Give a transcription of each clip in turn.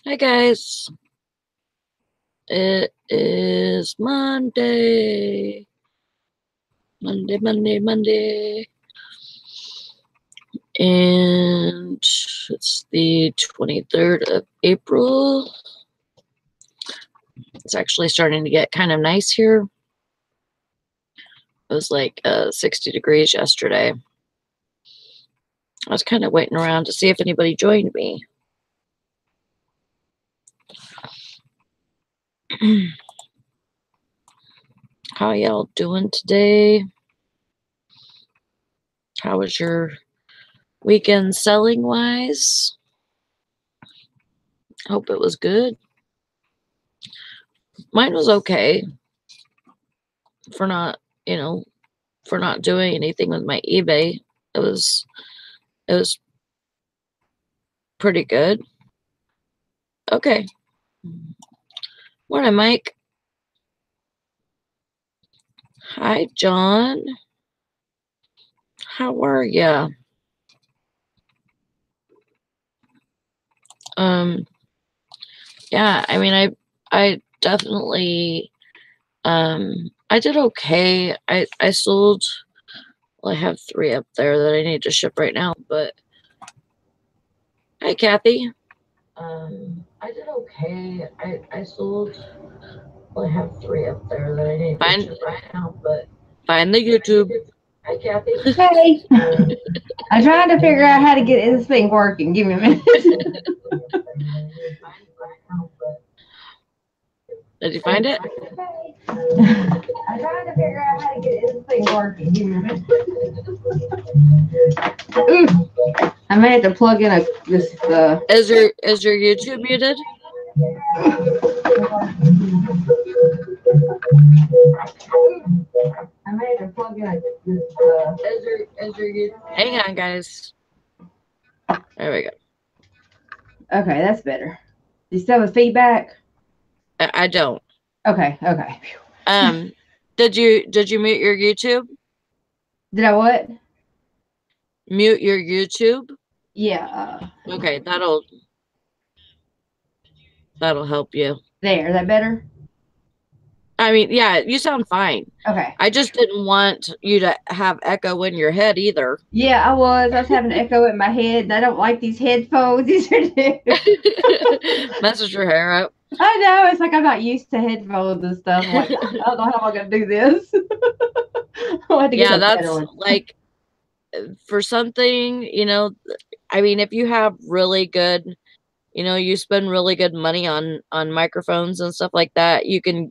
Hi guys. It is Monday. Monday. And it's the 23rd of April. It's actually starting to get kind of nice here. It was like 60 degrees yesterday. I was kind of waiting around to see if anybody joined me. How y'all doing today? How was your weekend selling wise? Hope it was good. Mine was okay for not, for not doing anything with my eBay. It was pretty good. Okay. Morning, Mike. Hi, John. How are ya? Yeah, I mean, I definitely, I did okay. I sold, well, I have 3 up there that I need to ship right now, but hi, Kathy. I did okay. I sold, well, I have 3 up there that I need to ship right now, but find the YouTube. Hi, Kathy. Hey, I'm trying to figure out how to get this thing working. Give me a minute. Did you find it? I'm trying to figure out how to get this thing working. Give me a minute. Ooh, I may have to plug in this. Is your YouTube muted? I may have to plug in this. Hang on, guys. There we go. Okay, that's better. Do you still have feedback? I don't. Okay. Did you mute your YouTube? Did I what? Mute your YouTube? Yeah. Okay, that'll help you. There, is that better? I mean, yeah, you sound fine. Okay. I just didn't want you to have echo in your head either. Yeah, I was having echo in my head. I don't like these headphones. These are new. Messes your hair up. I know. It's like I'm not used to headphones and stuff. I'm like, I don't know how I'm going to do this. I'll have to get Yeah, a better that's one. like for something, I mean, if you have really good, you spend really good money on microphones and stuff like that, you can,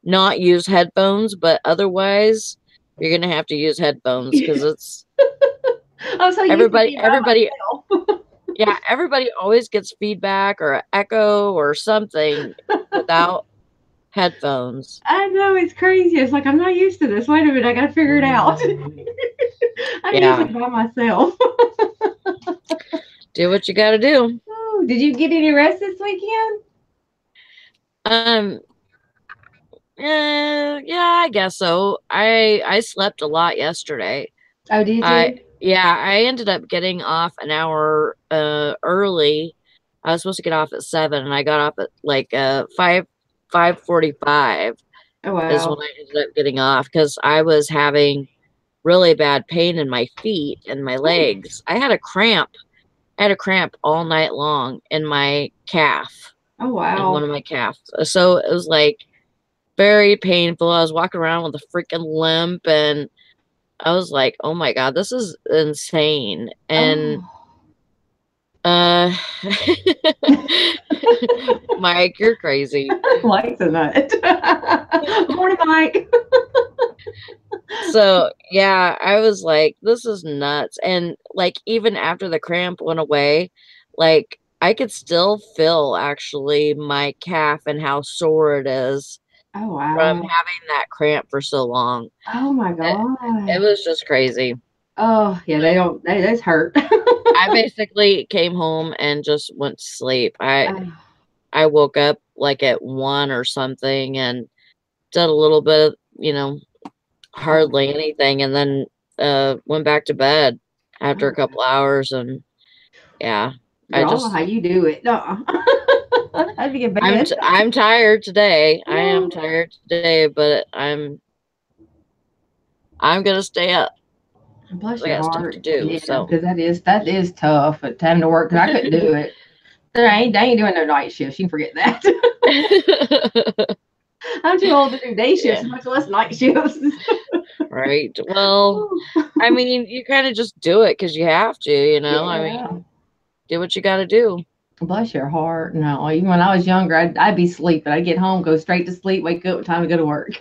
not use headphones, but otherwise you're gonna have to use headphones because it's I'm so used to being by everybody myself. yeah, everybody always gets feedback or echo or something without headphones. I know, it's crazy. It's like I'm not used to this. Wait a minute, I got to figure it out. I'm Yeah, usually by myself. do what you gotta do. Oh, did you get any rest this weekend? Um, yeah, I guess so. I slept a lot yesterday. Oh, did you? I ended up getting off an hour early. I was supposed to get off at 7 and I got off at like 5:45 Oh, is when wow. I ended up getting off because I was having really bad pain in my feet and my Oh, legs. I had a cramp. I had a cramp all night long in my calf, oh in one wow. of my calves. So it was like very painful. I was walking around with a freaking limp and I was like, "Oh my God, this is insane." And Oh. uh Mike, you're crazy. Mike's a nut. Morning, Mike. So, yeah, I was like, this is nuts. And like even after the cramp went away, like I could still feel actually my calf and how sore it is Oh, from wow. having that cramp for so long. Oh, my It God. was just crazy. Oh, yeah, they don't, that's hurt. I basically came home and just went to sleep. Oh, I woke up like at 1 or something and did a little bit of, oh, hardly anything and then went back to bed after a oh. couple hours and yeah, I Girl, I don't know just how you do it. No. I'd be in bed. I'm tired today. I am Oh, tired today, but I'm gonna stay up. bless I your got stuff to heart. do, Yeah, so. because that is tough at time to work. Because I couldn't do it. They ain't doing no night shifts. You can forget that. I'm too old to do day shifts, Yeah, much less night shifts. right. Well, I mean, you kind of just do it because you have to, you know. I Yeah. mean, do what you got to do. Bless your heart. No, even when I was younger, I'd be sleeping. I'd get home, go straight to sleep, wake up, time to go to work.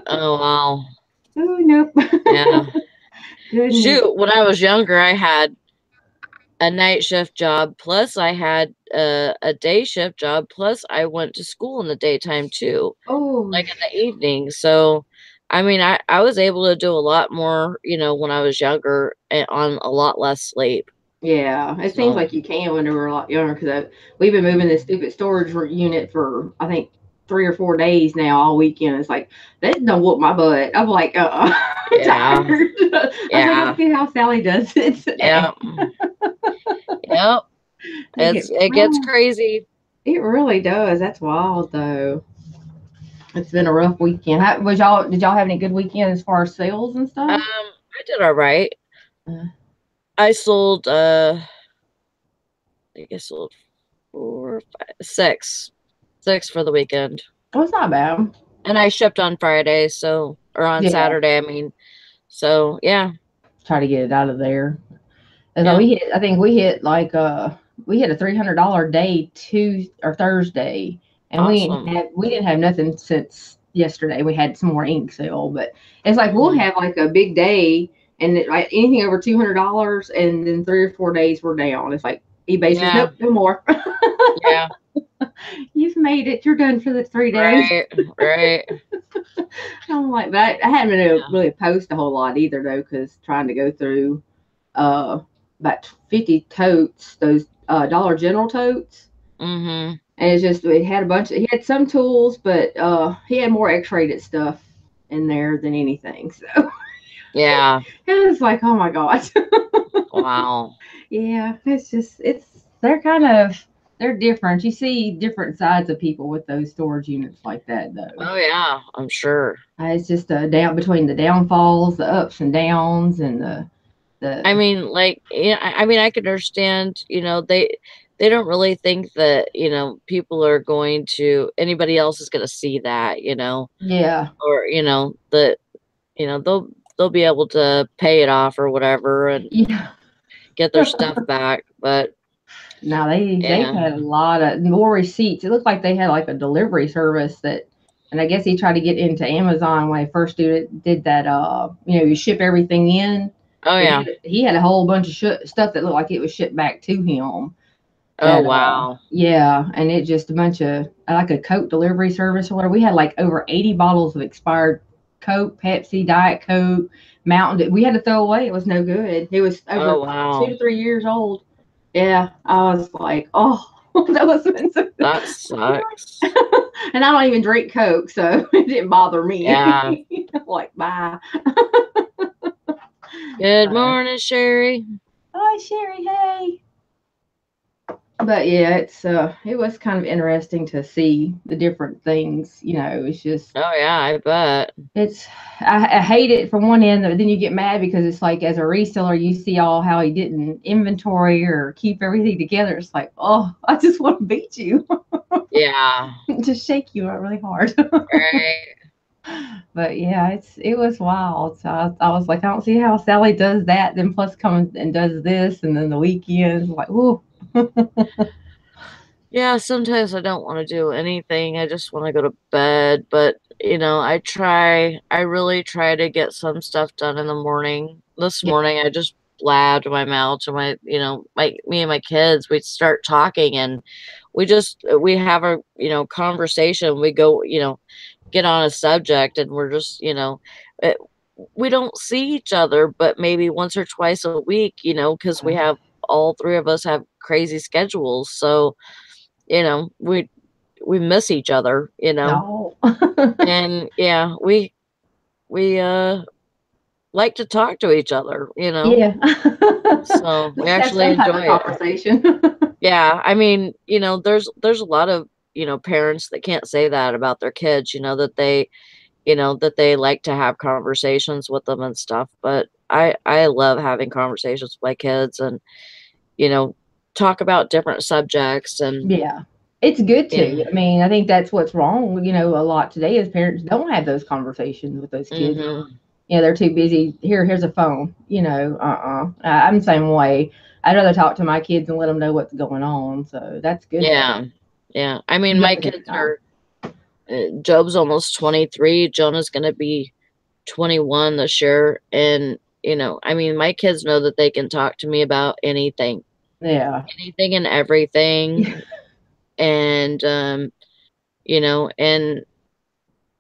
Oh wow, Oh, nope. yeah. Goodness. Shoot, when I was younger, I had a night shift job, plus I had a day shift job, plus I went to school in the daytime too, Oh, like in the evening. So, I mean, I was able to do a lot more, you know, when I was younger and on a lot less sleep. yeah. It seems So, like you can when we were a lot younger because we've been moving this stupid storage unit for, I think, 3 or 4 days now, all weekend. It's like, they don't whoop my butt. I'm like, I'm yeah, tired. I was like, yeah, let's see how Sally does it today. yep, yep. They get, It gets crazy. it really does. That's wild, though. It's been a rough weekend. Did y'all have any good weekend as far as sales and stuff? I did all right. Uh, I sold I think I sold four, five, six for the weekend. well, it's not bad. And I shipped on Friday, so or on Yeah, Saturday, I mean. So yeah, try to get it out of there. And so yeah, I think we hit a $300 day Tuesday or Thursday, and awesome. we didn't have nothing since yesterday. We had some more ink sale, but it's like we'll Hmm. have like a big day, and like anything over $200, and then 3 or 4 days we're down. It's like eBay says Yeah, nope, no more. yeah, You've made it. You're done for the 3 days. right, right. I'm like that. I haven't been able to Yeah. really post a whole lot either though, because trying to go through uh about 50 totes, those Dollar General totes. Mm-hmm. And it's just it had a bunch of he had some tools, but he had more X-rated stuff in there than anything. So Yeah. it was like, oh my god. Wow. Yeah, they're different. You see different sides of people with those storage units like that though. Oh yeah, I'm sure. It's just down between the downfalls, the ups and downs, and I the mean, like, yeah, I mean, I can understand, you know, they don't really think that, you know, people are going to anybody else is going to see that, you know, yeah. or you know, that you know, they'll be able to pay it off or whatever and Yeah. get their stuff back, but Now they've yeah. had a lot of more receipts. It looked like they had like a delivery service that, and I guess he tried to get into Amazon when he first did that. You ship everything in. Oh But yeah. he had a whole bunch of stuff that looked like it was shipped back to him. Oh That wow. yeah, and it just a bunch of like a Coke delivery service or whatever. We had like over 80 bottles of expired Coke, Pepsi, Diet Coke, Mountain Dew. We had to throw away. It was no good. It was Oh over two wow. to 3 years old. Yeah, I was like, oh, that was expensive. That sucks. And I don't even drink Coke, so it didn't bother Yeah. me. Like, bye. Good So, morning, Sherry. hi, Sherry. Hey. But yeah, it was kind of interesting to see the different things. It's just Oh yeah, I bet. it's I hate it from one end, but then you get mad because it's like as a reseller, you see all how he didn't inventory or keep everything together. It's like, oh, I just want to beat you, Yeah. just shake you out really hard. Right. But yeah, it was wild. So I was like, I don't see how Sally does that. Then plus comes and does this, and then the weekends, like, oh, Yeah, sometimes I don't want to do anything. I just want to go to bed, but you know, I really try to get some stuff done in the morning. This yeah, morning I just blabbed my mouth to my, you know, me and my kids, we start talking and we have a, you know, conversation. We go, you know, get on a subject and we're just, you know, it, we don't see each other, but maybe once or twice a week, you know, because we have all three of us have crazy schedules. So, you know, we miss each other, you know. no, And yeah, we like to talk to each other, you know. yeah. So we Let's have actually some type of enjoy it. conversation. Yeah, I mean, there's a lot of, parents that can't say that about their kids, that they like to have conversations with them and stuff, but I love having conversations with my kids and, you know, talk about different subjects and, Yeah. It's good you know, to. I mean, I think that's what's wrong, a lot today is parents don't have those conversations with those kids. mhm. They're too busy. Here's a phone. I'm the same way. I'd rather talk to my kids and let them know what's going on. So that's good though. Yeah. Yeah. I mean, You my got to take kids time. are Job's almost 23, Jonah's going to be 21 this year and, I mean, my kids know that they can talk to me about anything, Yeah. anything and everything and and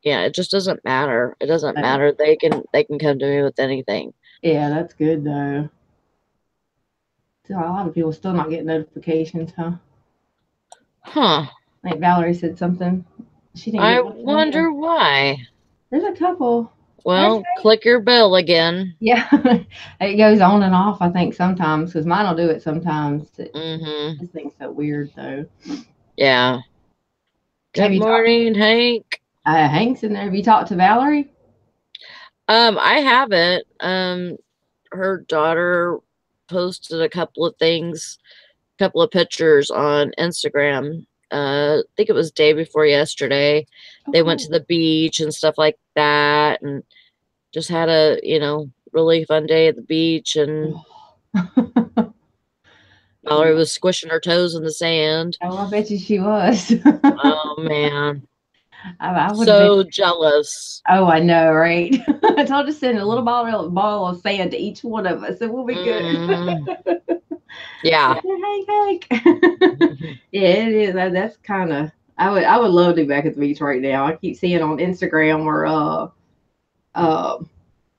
yeah, it just doesn't matter. It doesn't Uh, matter. They can come to me with anything. yeah, that's good though. So a lot of people still not getting notifications, huh? Huh. Like Valerie said something. She didn't I get one today. wonder why. There's a couple. Well, click your bell again. Yeah, it goes on and off. I think sometimes because mine will do it sometimes. Mhm. This thing's so weird though. Yeah. Have Good you talked? morning, Hank. Hank's in there. Have you talked to Valerie? I haven't. Her daughter posted a couple of things, a couple of pictures on Instagram. I think it was day before yesterday. Oh, They went cool. to the beach and stuff like that and just had a, really fun day at the beach and Valerie Yeah. was squishing her toes in the sand. Oh, I bet you she was. Oh man. I would have been. So jealous. Oh, I know, right? So I'll just send a little ball of sand to each one of us, and we'll be good. Mm, yeah. Hank. Yeah, it is. That's kind of. I would love to be back at the beach right now. I keep seeing on Instagram where uh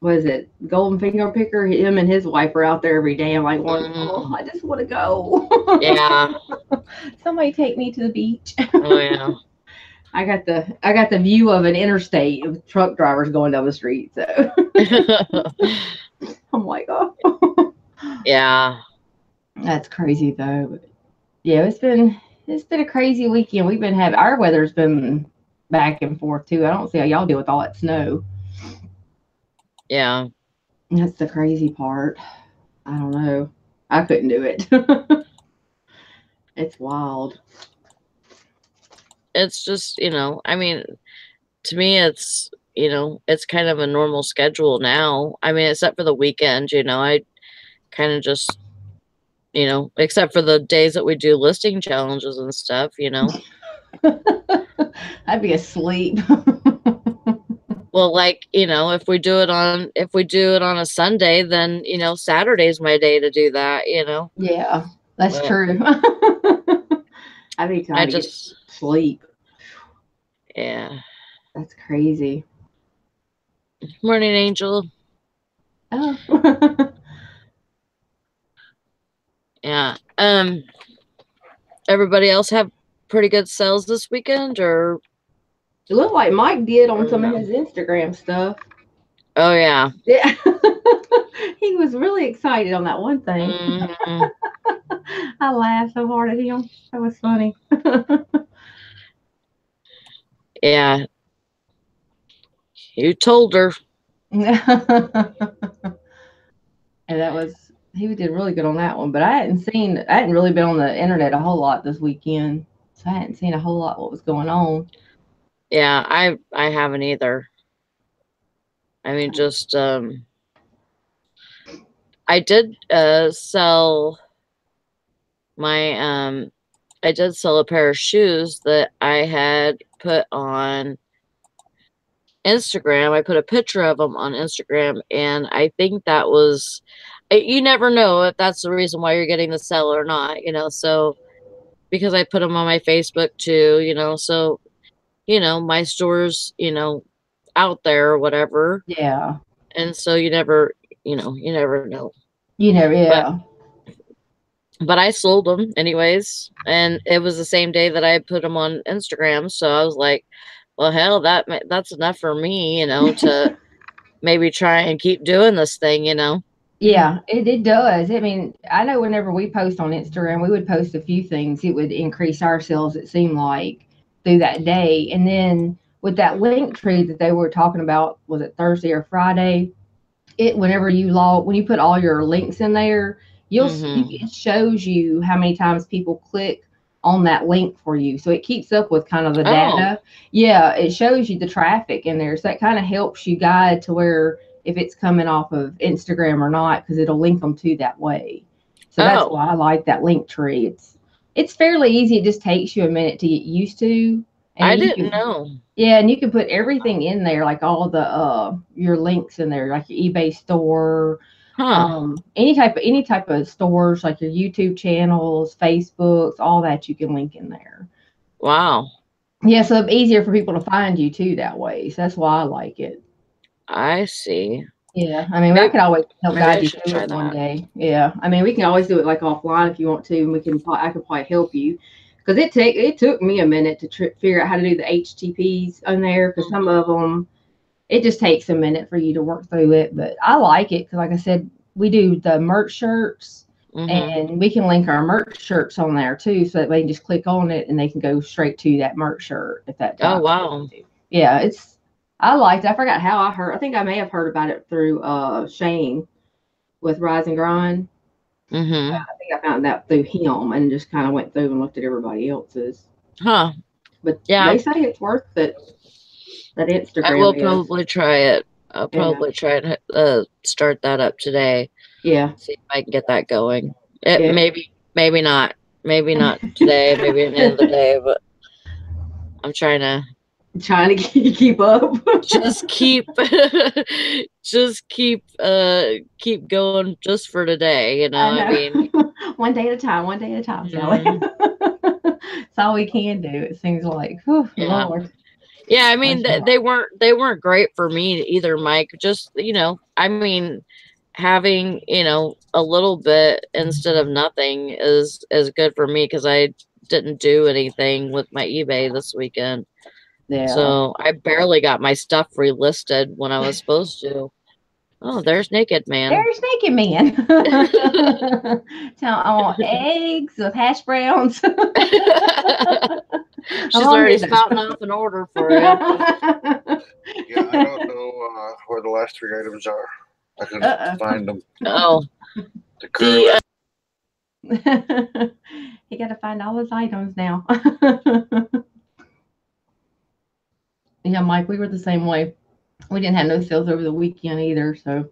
what is it, Golden Finger Picker? Him and his wife are out there every day. I'm like, oh, Mm, I just want to go. yeah. Somebody take me to the beach. Oh yeah. I got the view of an interstate of truck drivers going down the street. So I'm like, oh, Yeah. that's crazy though. But yeah, it's been a crazy weekend. We've been having our weather's been back and forth too. I don't see how y'all deal with all that snow. Yeah. That's the crazy part. I don't know. I couldn't do it. It's wild. It's just, I mean, to me it's kind of a normal schedule now. I mean, except for the weekend, I kind of just, except for the days that we do listing challenges and stuff, I'd be asleep. Well, like, if we do it on a Sunday, then, Saturday's my day to do that, Yeah, that's But true. I'd be I trying to get just, sleep. yeah. That's crazy. Morning, Angel. Oh. Yeah. Everybody else have pretty good sales this weekend or It looked like Mike did on some of no? his Instagram stuff. Oh yeah. Yeah. He was really excited on that one thing. Mhm. I laughed so hard at him. That was funny. Yeah. You told her. And he did really good on that one. But I hadn't really been on the internet a whole lot this weekend. So I hadn't seen a whole lot what was going on. Yeah, I haven't either. I mean, just I did my I did sell a pair of shoes that I had put on Instagram. I put a picture of them on Instagram, and I think that was, you never know if that's the reason why you're getting the sell or not, so because I put them on my Facebook too, so, my store's, out there or whatever. Yeah. And so you never know. But Yeah. I sold them anyways, and it was the same day that I put them on Instagram. So I was like, well, hell, that's enough for me, to maybe try and keep doing this thing. Yeah, it does. I mean, I know whenever we post on Instagram, we would post a few things. It would increase our sales, it seemed like, through that day. And then with that link tree that they were talking about, was it Thursday or Friday? It whenever you log when you put all your links in there, it shows you how many times people click on that link for you. So it keeps up with kind of the Oh, data. Yeah, it shows you the traffic in there. So that kind of helps you guide to where if it's coming off of Instagram or not, because it'll link them to that way. So that's oh, why I like that link tree. It's fairly easy. It just takes you a minute to get used to, I and you didn't can know. yeah, and you can put everything in there, like all the your links in there, like your eBay store, Huh. any type of stores, like your YouTube channels, Facebooks, all that you can link in there. Wow. Yeah, so it's easier for people to find you too that way. So that's why I like it. I see. Yeah, I mean, I Maybe could always help maybe guide I you should through try it one that. day. Yeah, I mean, we can always do it like offline if you want to, and I could probably help you because it took me a minute to figure out how to do the HTTPs on there because some of them it just takes a minute for you to work through it. But I like it because, like I said, we do the merch shirts, Mm-hmm. and we can link our merch shirts on there too, so that they can just click on it and they can go straight to that merch shirt at that Oh, time. wow. Yeah, I liked it. I forgot how I heard. I think I may have heard about it through Shane with Rise and Grind. Mm-hmm. I think I found that through him and just kind of went through and looked at everybody else's. Huh. But Yeah, they say it's worth it. That I will Instagram is. probably try it. I'll Yeah. probably try and start that up today. Yeah. See if I can get that going. It Yeah. maybe not. Maybe not today, maybe at the end of the day, but I'm trying to Trying to keep up. just keep just keep going just for today, I I mean. know. One day at a time, Sally. Mhm. It's all we can do. It seems like, whew, Yeah. Lord. Yeah, I mean That's they weren't great for me either, Mike. Just, I mean, having, a little bit instead of nothing is good for me because I didn't do anything with my eBay this weekend. yeah. So I barely got my stuff relisted when I was supposed to. Oh, there's Naked Man. There's Naked Man. Tell I want eggs with hash browns. I'm She's gonna already get those. spouting off an order for you. Yeah, I don't know where the last three items are. I couldn't find them. Oh, The curve. He got to find all his items now. Yeah, Mike, we were the same way. We didn't have no sales over the weekend either, so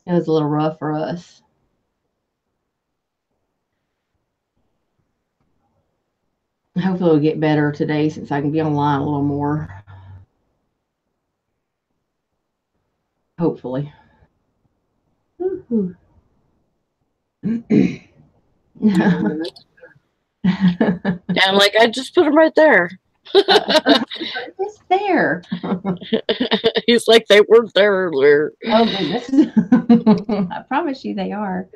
it was a little rough for us. Hopefully it'll get better today since I can be online a little more. Hopefully. yeah, I'm like, I just put them right there. It's there. He's like, they weren't there earlier. Oh goodness. I promise you they are.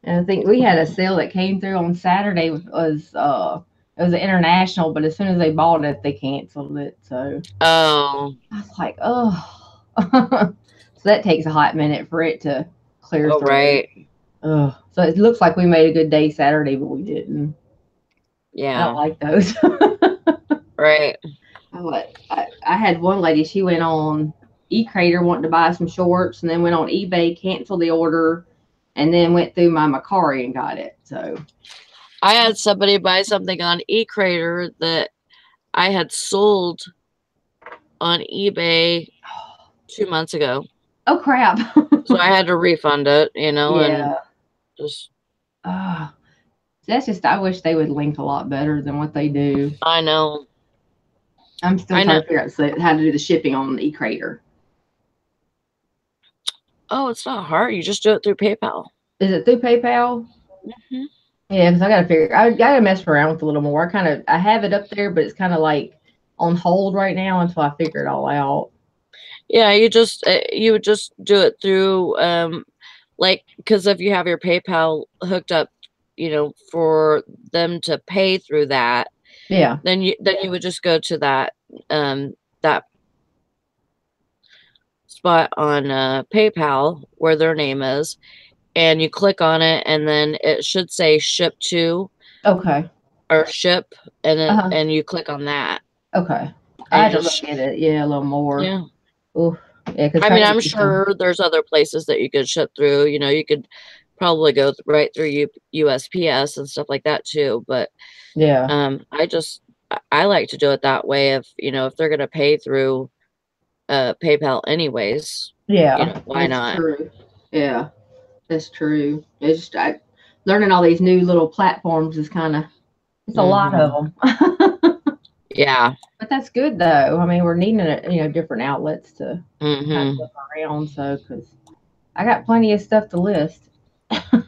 And I think we had a sale that came through on Saturday was it was an international, but as soon as they bought it, they canceled it. So Oh, I was like, oh. So that takes a hot minute for it to clear oh, through. right. Ugh. So it looks like we made a good day Saturday, but we didn't. I don't Yeah, like those. right. I had one lady, she went on eCrater wanting to buy some shorts and then went on eBay, canceled the order, and then went through my Macari and got it. So I had somebody buy something on eCrater that I had sold on eBay 2 months ago. oh crap. So I had to refund it, and Yeah. just, That's just I wish they would link a lot better than what they do. I know. I'm still I know. trying to figure out how to do the shipping on eCrater. Oh, it's not hard. You just do it through PayPal. Is it through PayPal? Mm-hmm. Yeah, because I gotta mess around with it a little more. I have it up there, but it's kind of like on hold right now until I figure it all out. Yeah, you would just do it through like, because if you have your PayPal hooked up, for them to pay through that, Yeah. then you would just go to that that spot on PayPal where their name is, and you click on it, and then it should say ship to Okay. or ship, and Uh-huh. and you click on that. Okay. I And had to look at it, yeah, a little more. yeah. Oof. Yeah, because I mean, I'm sure there's other places that you could ship through. You know, you could probably go right through USPS and stuff like that too. But yeah, I like to do it that way. If they're gonna pay through PayPal anyways, yeah, why that's not? true. Yeah, that's true. It's just learning all these new little platforms is it's a lot of them. Yeah. But that's good though. I mean, we're needing different outlets to kind of hmm look around. So, because I got plenty of stuff to list.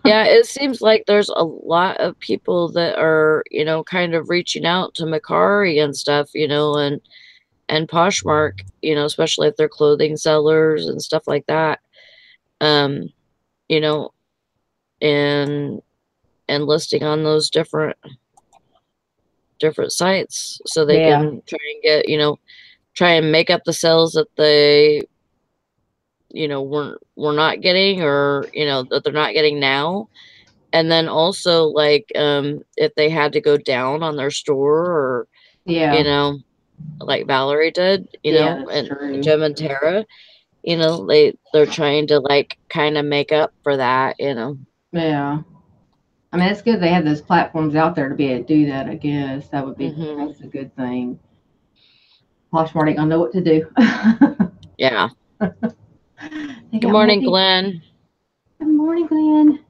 Yeah, it seems like there's a lot of people that are, kind of reaching out to Macari and stuff, and Poshmark, especially if they're clothing sellers and stuff like that. Um, you know, and listing on those different sites so they Yeah, can try and get, try and make up the sales that they, were not getting, or, that they're not getting now. And then also, like, if they had to go down on their store, or, yeah, like Valerie did, yeah. That's and true. Jim and Tara, they're trying to, like, kind of make up for that. Yeah. I mean, it's good they have those platforms out there to be able to do that. I guess hmm that's a good thing. Poshmark ain't gonna know what to do. Yeah. They Good got more morning, people. Glenn. Good morning, Glenn.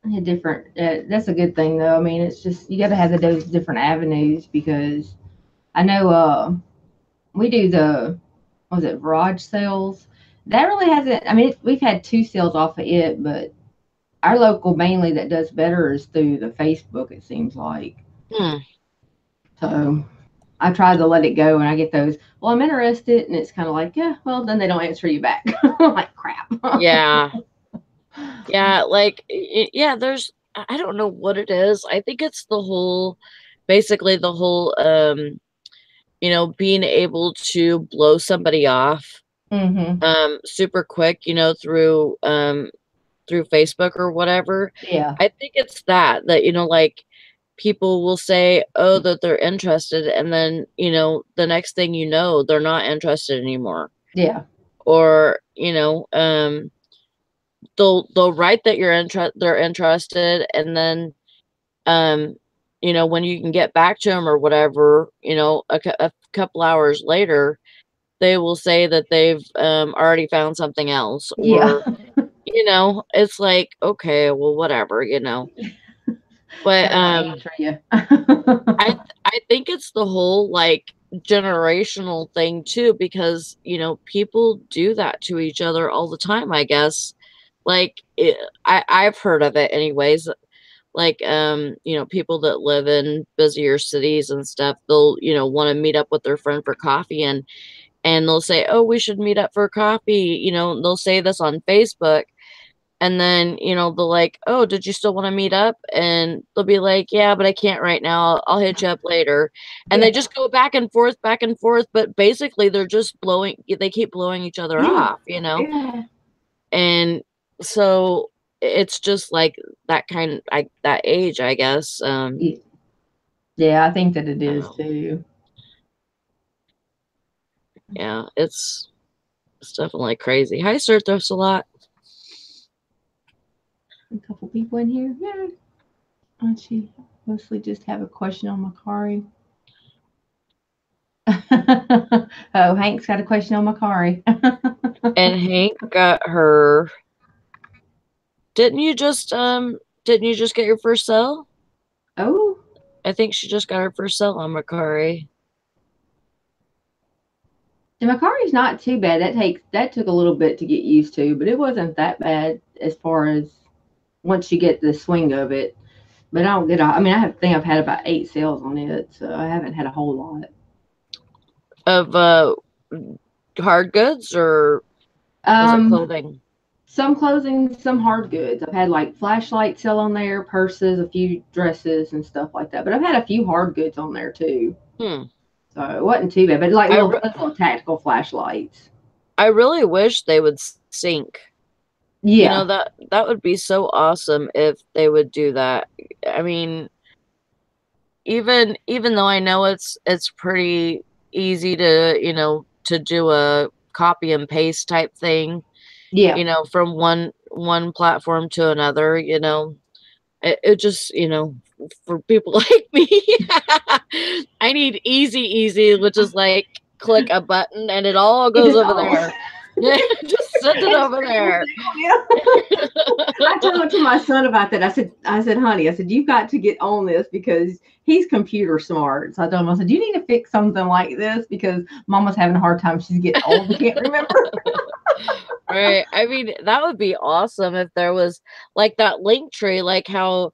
Yeah, different. That's a good thing, though. I mean, it's just you got to have those different avenues because I know we do the was it garage sales. That really hasn't. I mean, we've had 2 sales off of it, but our local mainly that does better is through the Facebook. It seems like. Hmm. So I try to let it go, and I get those. Well, I'm interested, and it's kind of like, yeah. Well, then they don't answer you back. I'm like crap. Yeah. Yeah. Like, yeah, I don't know what it is. I think it's basically the whole, being able to blow somebody off, Mm-hmm. super quick, through Facebook or whatever. Yeah. I think it's that, like, people will say, oh, that they're interested, and then, the next thing you know, they're not interested anymore. Yeah. Or, they'll write that they're interested, and then, when you can get back to them or whatever, a couple hours later, they will say that they've already found something else. Yeah. Or, it's like, okay, well, whatever. But They don't answer you. I think it's the whole, like, generational thing too, because people do that to each other all the time, I guess. Like, I've heard of it anyways. Like, people that live in busier cities and stuff, they'll, want to meet up with their friend for coffee, and they'll say, oh, we should meet up for coffee. They'll say this on Facebook, and then, they'll like, oh, did you still want to meet up? And they'll be like, yeah, but I can't right now. I'll hit you up later. And Yeah. they just go back and forth, but basically they keep blowing each other Yeah. off, Yeah. And so it's just like that that age, I guess. Yeah, I think that it is Um, too. yeah, it's definitely crazy. Hi, Sir Thrift a lot. A couple people in here. Yeah. She mostly just have a question on Macari. Oh, Hank's got a question on Macari. And Hank got her. Didn't you just get your first sell? Oh. I think she just got her first sell on Macari. The Macari's not too bad. That took a little bit to get used to, but it wasn't that bad as far as once you get the swing of it. But I don't get. I mean, think I've had about 8 sales on it, so I haven't had a whole lot Of hard goods, or was it clothing? Some clothing, some hard goods. I've had like flashlights sell on there, purses, a few dresses and stuff like that. But I've had a few hard goods on there too. Hmm. So it wasn't too bad. But like I little tactical flashlights. I really wish they would sync. Yeah. You know, that would be so awesome if they would do that. I mean, even though I know it's pretty easy to, you know, to do a copy and paste type thing, Yeah. you know, from one platform to another, you know, it just, you know, for people like me, I need easy, which is like click a button and it all goes over there. Just send it over there. I told to my son about that. I said, honey, I said, you've got to get on this because he's computer smart. So I told him, I said, you need to fix something like this because Mama's having a hard time. She's getting old and can't remember. Right. I mean, that would be awesome if there was like that link tree, like how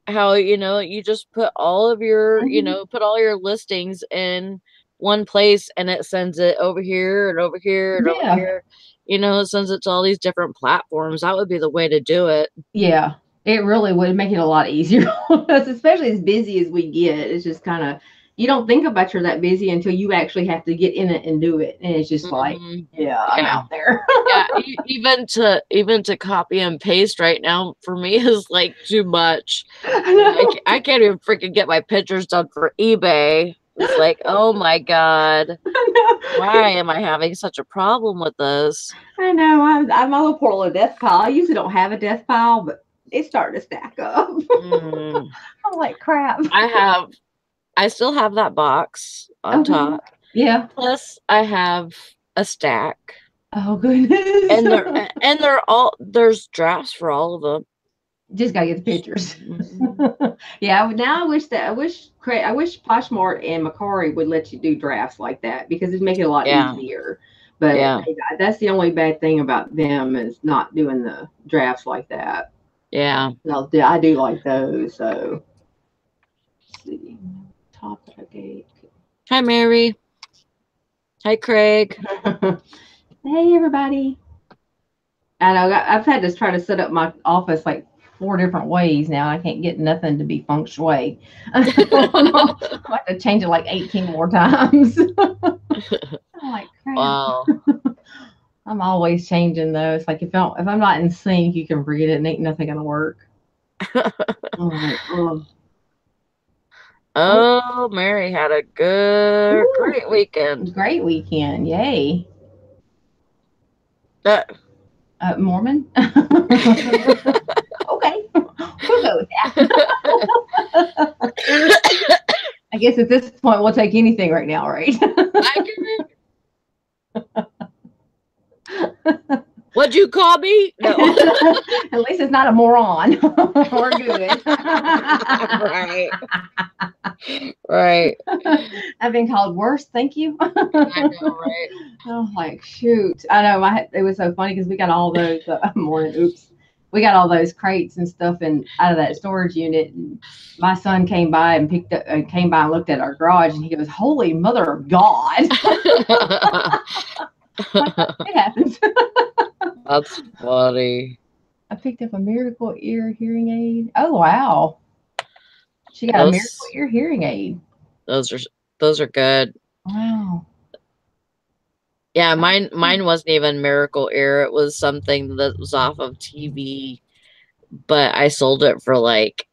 you know, you just put all of your, you know, put all your listings in one place and it sends it over here and over here and over here. You know, it sends it to all these different platforms. That would be the way to do it. Yeah, it really would make it a lot easier, especially as busy as we get. It's just kind of, you don't think about you're that busy until you actually have to get in it and do it. And it's just like, yeah, I'm out there. Yeah, even to copy and paste right now for me is like too much. I can't even freaking get my pictures done for eBay. It's like, oh my God, why am I having such a problem with this? I know. I'm a little poor little death pile. I usually don't have a death pile, but it's starting to stack up. I'm like, crap. I still have that box on top. Yeah. Plus, I have a stack. Oh goodness. And there's drafts for all of them. Just gotta get the pictures. Yeah. Now I wish Poshmark and Macari would let you do drafts like that because it'd make it a lot easier. But that's the only bad thing about them is not doing the drafts like that. Yeah. No, I do like those. So let's see. Top of the gate. Hi, Mary. Hi, Craig. Hey, everybody. I know I've had to try to set up my office like 4 different ways now. I can't get nothing to be feng shui. I have to change it like 18 more times. I'm like, crap. Wow. I'm always changing those. Like if I'm not in sync, you can forget it and ain't nothing gonna work. Oh, Mary had a great weekend. Great weekend. Yay. Mormon? Okay. We'll go with that. I guess at this point, we'll take anything right now, right? What'd you call me? No. At least it's not a moron. We're good. Right. Right. I've been called worse. Thank you. I know, right? Oh, like, shoot. I know. It was so funny because we got all those we got all those crates and stuff out of that storage unit. And my son came by and looked at our garage and he goes, "Holy mother of God." It happens. That's funny. I picked up a Miracle Ear hearing aid. Oh, wow. She got a Miracle Ear hearing aid. Those are good. Wow. Yeah, mine wasn't even Miracle Ear. It was something that was off of TV, but I sold it for like,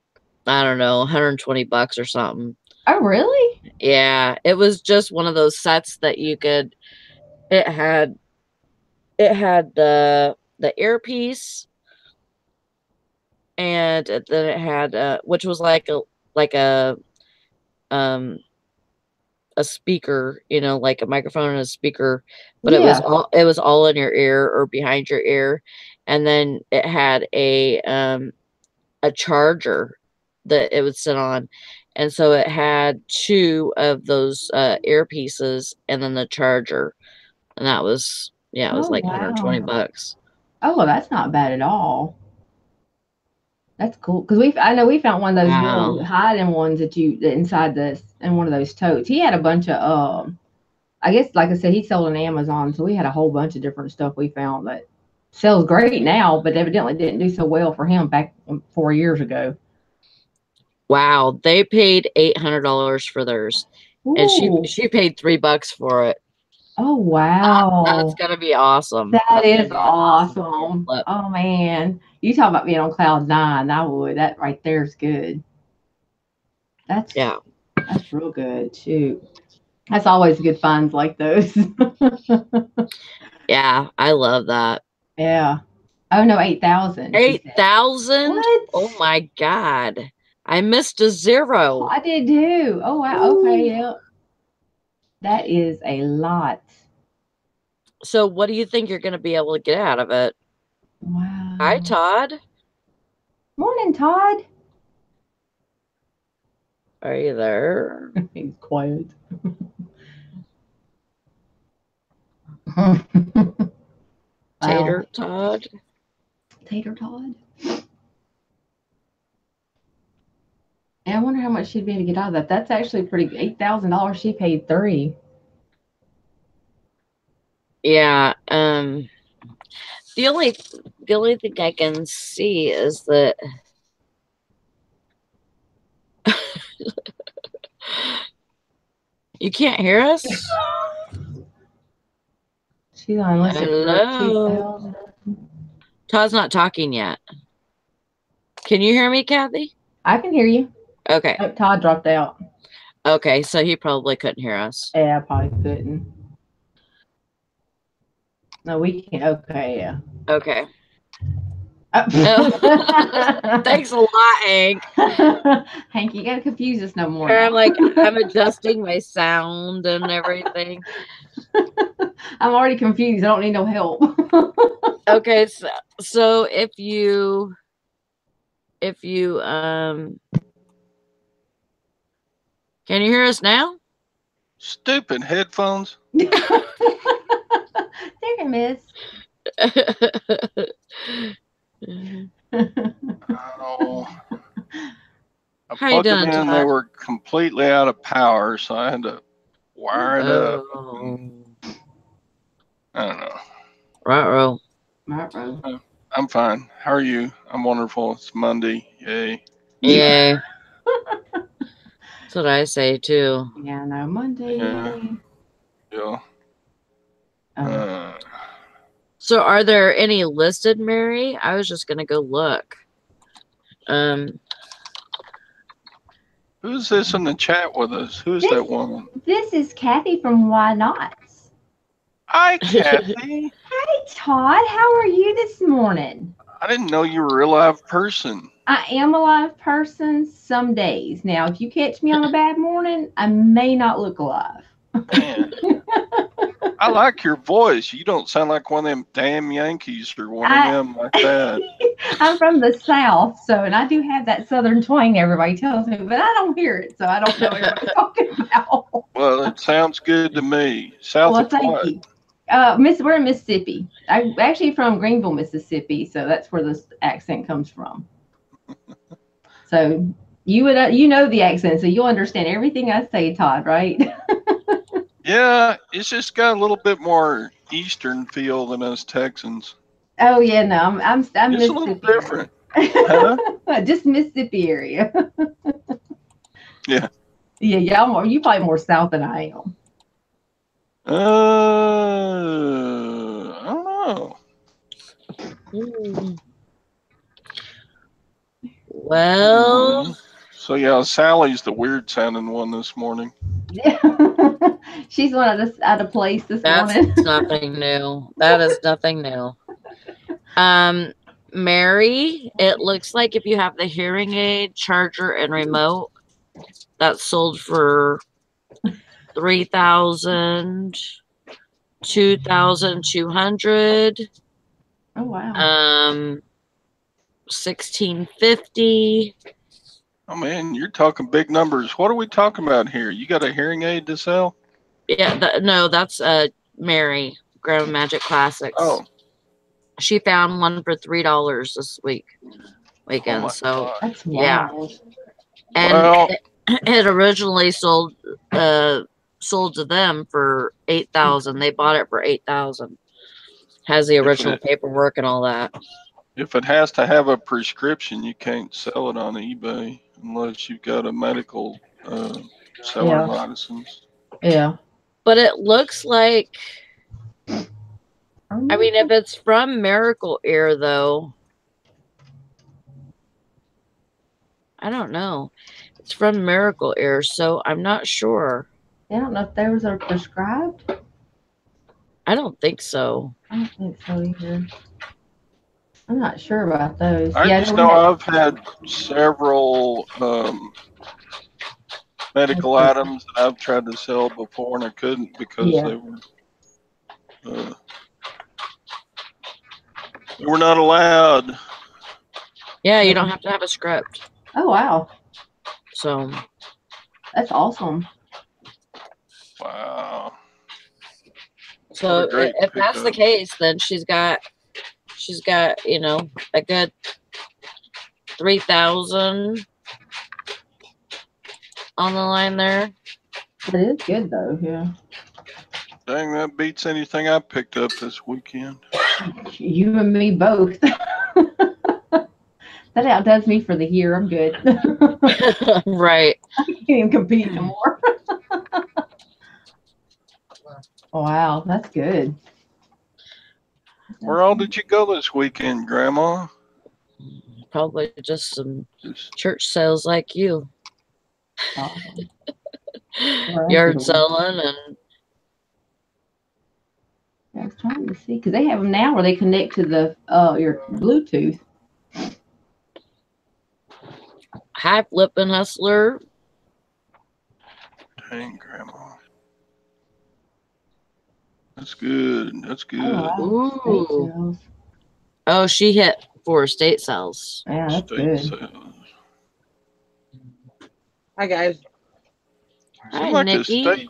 I don't know, $120 or something. Oh, really? Yeah, it was just one of those sets that you could. It had the earpiece, and then it had which was like a speaker, you know, like a microphone and a speaker, but it was all in your ear or behind your ear, and then it had a charger that it would sit on, and so it had 2 of those earpieces and then the charger, and that was it was like $120. Oh, well, that's not bad at all. That's cool because I know we found one of those little hiding ones that inside in one of those totes. He had a bunch of I guess like I said, he sold on Amazon, so we had a whole bunch of different stuff we found that sells great now, but evidently didn't do so well for him back 4 years ago. Wow, they paid $800 for theirs. Ooh. And she paid $3 for it. Oh wow. That's gonna be awesome. That is Be awesome awesome. flip. Oh man. You talk about being on cloud nine. I would. That right there is good. That's real good. Shoot. That's always good finds like those. Yeah, I love that. Yeah. Oh no, 8,000. 8,000? What? Oh my God. I missed a Oh, zero. I did too. Oh wow. Ooh. Okay, yeah. That is a lot. So what do you think you're gonna be able to get out of it? Wow. Hi, Todd. Morning, Todd. Are you there? He's quiet. Tater Todd. Tater Todd. And I wonder how much she'd be able to get out of that. That's actually pretty. $8,000. She paid $3,000. Yeah. The only thing I can see is that you can't hear us. She's on listed Hello. for $2,000. Todd's not talking yet. Can you hear me, Kathy? I can hear you. Okay. Oh, Todd dropped out. Okay, so he probably couldn't hear us. Yeah, I probably couldn't. No, we can't. Okay, yeah. Okay. Oh. Thanks a lot, Hank. Hank, you gotta confuse us no more. I'm adjusting my sound and everything. I'm already confused. I don't need no help. Okay, so if you can you hear us now? Stupid headphones. There, miss. Oh, I How you plugged them doing, in. Todd? They were completely out of power, so I had to wire it up. I don't know. Right-ro. I'm fine. How are you? I'm wonderful. It's Monday. Yay. Yay. That's what I say too. Yeah, no, Monday. Yeah. So are there any listed, Mary? I was just gonna go look. Who's this in the chat with us? Who's that woman? This is Kathy from Why Not. Hi, Kathy. Hey, Todd. How are you this morning? I didn't know you were a real live person. I am a live person some days. Now, if you catch me on a bad morning, I may not look alive. Man. I like your voice. You don't sound like one of them damn Yankees or one of them like that. I'm from the South, and I do have that Southern twang everybody tells me, but I don't hear it, so I don't know what everybody's talking about. Well, it sounds good to me. South of what? Thank you. We're in Mississippi. I'm actually from Greenville, Mississippi, so that's where this accent comes from. So you would, you know the accent, so you'll understand everything I say, Todd, right? Yeah, it's just got a little bit more Eastern feel than us Texans. Oh yeah, no, I'm it's a little different. Huh? Just Mississippi area. Yeah. Yeah, you probably more south than I am. I don't know. Well. So yeah, Sally's the weird sounding one this morning. Yeah. She's one out of place this morning. That's nothing new. That is nothing new. Mary, it looks like if you have the hearing aid, charger, and remote, that's sold for $3,000, $2,200. Oh wow. $1,650. Oh man, you're talking big numbers. What are we talking about here? You got a hearing aid to sell? Yeah, no, that's Mary, Grandma Magic Classics. Oh. She found one for $3 this weekend. Oh so that's yeah. wild. And it originally sold to them for $8,000. They bought it for $8,000. Has the original paperwork and all that. If it has to have a prescription, you can't sell it on eBay unless you've got a medical seller license. Yeah. But but it looks like, I mean, if it's from Miracle Ear, though, I don't know. It's from Miracle Ear, so I'm not sure. I don't know if those are prescribed. I don't think so. I don't think so either. I'm not sure about those. I just know I've had several medical items that I've tried to sell before and I couldn't because they were not allowed. Yeah, you don't have to have a script. Oh, wow. So that's awesome. Wow. So if that's the case, then she's got, you know, a good 3,000 on the line there. It is good though, yeah. Dang, that beats anything I picked up this weekend. You and me both. That outdoes me for the year. I'm good. Right. I can't even compete no more. Wow, that's good. Where all did you go this weekend, Grandma? Probably just some church sales like you. Yard selling and. I was trying to see because they have them now where they connect to the your Bluetooth. Hi, Flippin' Hustler. Dang, Grandma. That's good. That's good. Oh, wow. Ooh. Oh, she hit 4 estate sales. Yeah, that's good. Sales. Hi, guys. Hi, like Nikki.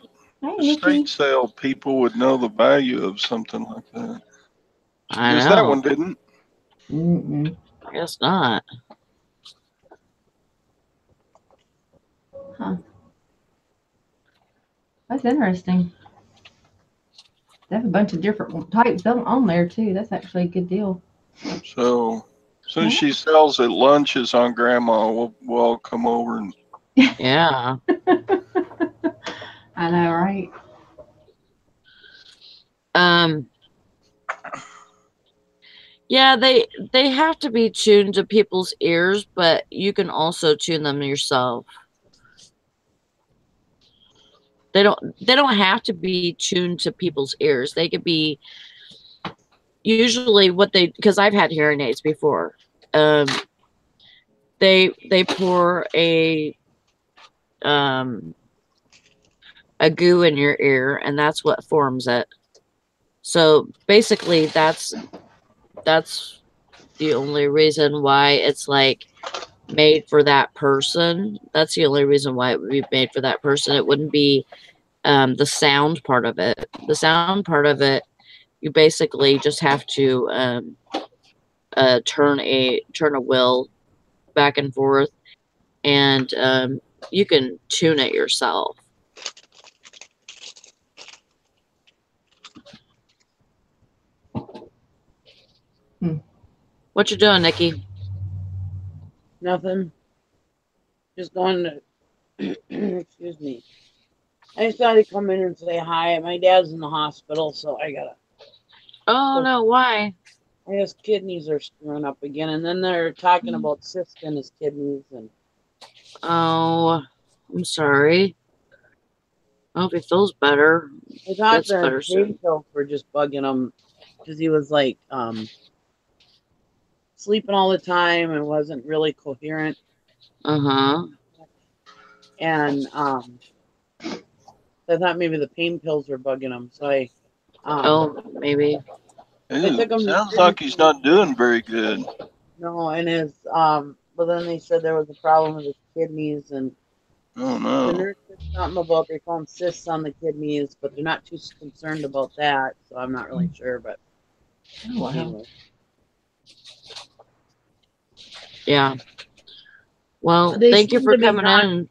estate sale people would know the value of something like that. I know. That one didn't. I guess not. Huh. That's interesting. They have a bunch of different types on there too. That's actually a good deal. So as soon as she sells at lunches on Grandma, we'll all come over and. Yeah. I know, right? Yeah, they have to be tuned to people's ears, but you can also tune them yourself. They don't have to be tuned to people's ears. They could be usually because I've had hearing aids before. They pour a goo in your ear, and that's what forms it. So basically, that's the only reason why it's like made for that person. That's the only reason why it would be made for that person. It wouldn't be the sound part of it. The sound part of it, you basically just have to turn a wheel back and forth, and you can tune it yourself. What you doing, Nikki? Nothing. Just going to, excuse me. I decided to come in and say hi. My dad's in the hospital, so I gotta. Oh, no, why? His kidneys are screwing up again, and then they're talking about cysts in his kidneys. And oh, I'm sorry. I hope he feels better. I thought the pain pills were just bugging him because he was like sleeping all the time and wasn't really coherent. And I thought maybe the pain pills were bugging him. So I maybe. Sounds like he's not doing very good. No, and his but then they said there was a problem with his kidneys, and oh no, the nurse said something about they found cysts on the kidneys, but they're not too concerned about that, so I'm not really sure. But anyway. Yeah. Well, thank you for coming in.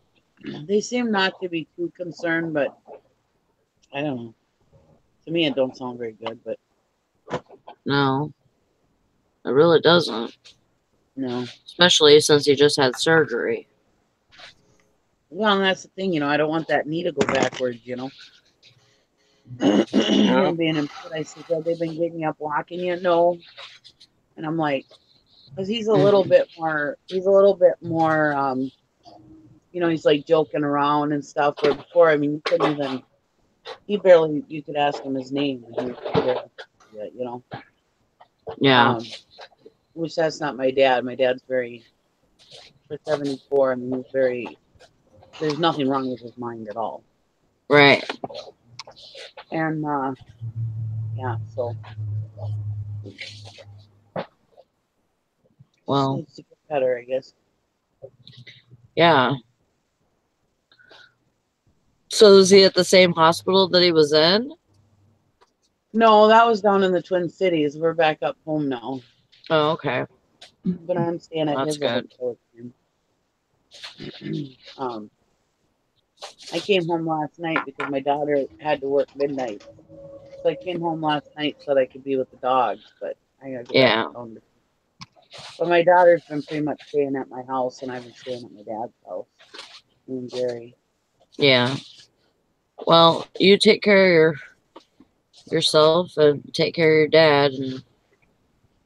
They seem not to be too concerned, but I don't know. To me, it don't sound very good, but no, it really doesn't. No, especially since he just had surgery. Well, and that's the thing, I don't want that knee to go backwards, him being in bed. I said, "Have they been getting you up walking you?" No. And I'm like, because he's a little bit more, you know, he's like joking around and stuff. Where before, I mean, you couldn't even, you could ask him his name and he would barely, you know. Yeah. Which that's not my dad. My dad's very, for 74, I mean, he's very, there's nothing wrong with his mind at all. Right. And, yeah, so. Well, Needs to get better, I guess. yeah. So is he at the same hospital that he was in? No, that was down in the Twin Cities. We're back up home now. Oh, okay. But I'm staying at That's his good. hotel. I came home last night because my daughter had to work midnight. So I came home last night so that I could be with the dogs, but I gotta get back home. But my daughter's been pretty much staying at my house, and I've been staying at my dad's house. Me and Jerry. Yeah. Well, you take care of yourself and take care of your dad, and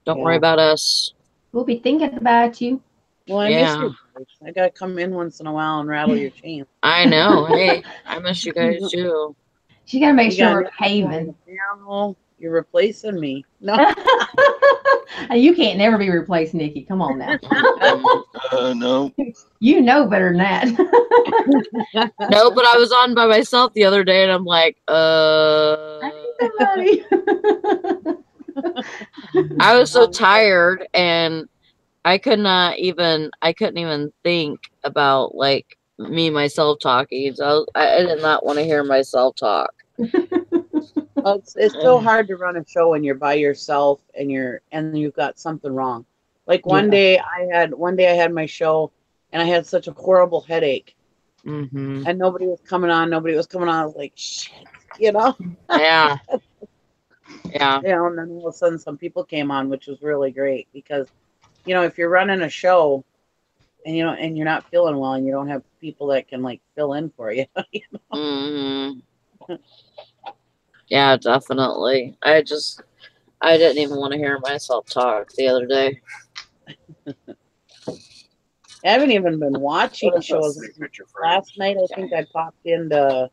don't worry about us. We'll be thinking about you. Well, I miss you guys. I gotta come in once in a while and rattle your chain. I know. Hey, I miss you guys too. She gotta make sure we're paving. You're replacing me. No. You can't never be replaced, Nikki. Come on now. No. You know better than that. No, but I was on by myself the other day, and I'm like, I need I was so tired, and I couldn't even think about like me myself talking. So I did not want to hear myself talk. Well, it's so hard to run a show when you're by yourself and you've got something wrong. Like one day I had my show and I had such a horrible headache. Mm-hmm. And nobody was coming on. I was like, shit, you know? Yeah. Yeah. You know, and then all of a sudden some people came on, which was really great because, you know, if you're running a show and and you're not feeling well and you don't have people that can like fill in for you. You know? Mm-hmm. Yeah, definitely. I didn't even want to hear myself talk the other day. I haven't even been watching shows. Last night, I think I popped into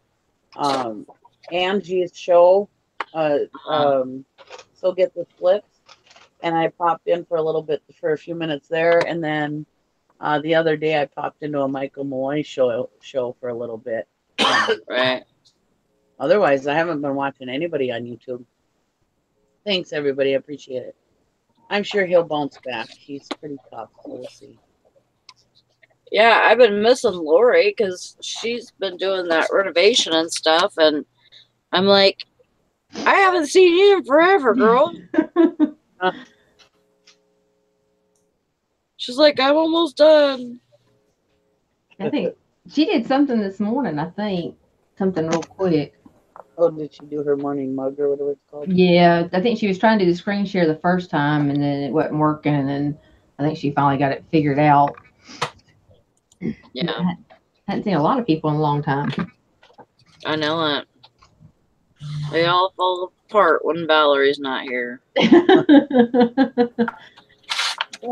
Angie's show, So Get the Flips, and I popped in for a few minutes there, and then the other day I popped into a Michael Malloy show for a little bit. Right. Otherwise, I haven't been watching anybody on YouTube. Thanks, everybody. I appreciate it. I'm sure he'll bounce back. He's pretty tough, so we'll see. Yeah, I've been missing Lori because she's been doing that renovation and stuff, and I'm like, I haven't seen you in forever, girl. She's like, I'm almost done. I think she did something this morning. I think something real quick. Oh, did she do her morning mug or whatever it's called? Yeah, I think she was trying to do the screen share the first time, and then it wasn't working, and then I think she finally got it figured out. Yeah. I hadn't seen a lot of people in a long time. I know it. They all fall apart when Valerie's not here. Well,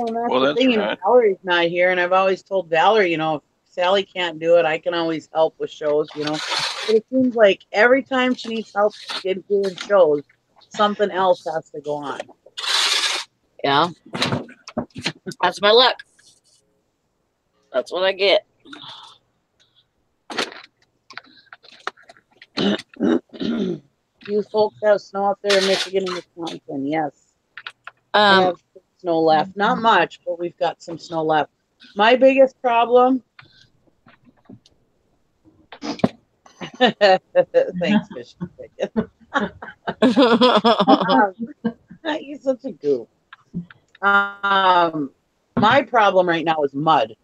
that's the thing. Right. Valerie's not here, and I've always told Valerie, if Sally can't do it, I can always help with shows, But it seems like every time she needs help doing shows, something else has to go on. Yeah. That's my luck. That's what I get. You folks have snow up there in Michigan and Wisconsin, yes. We have snow left. Not much, but we've got some snow left. My biggest problem... Thanks, Fish. You're such a goof. My problem right now is mud.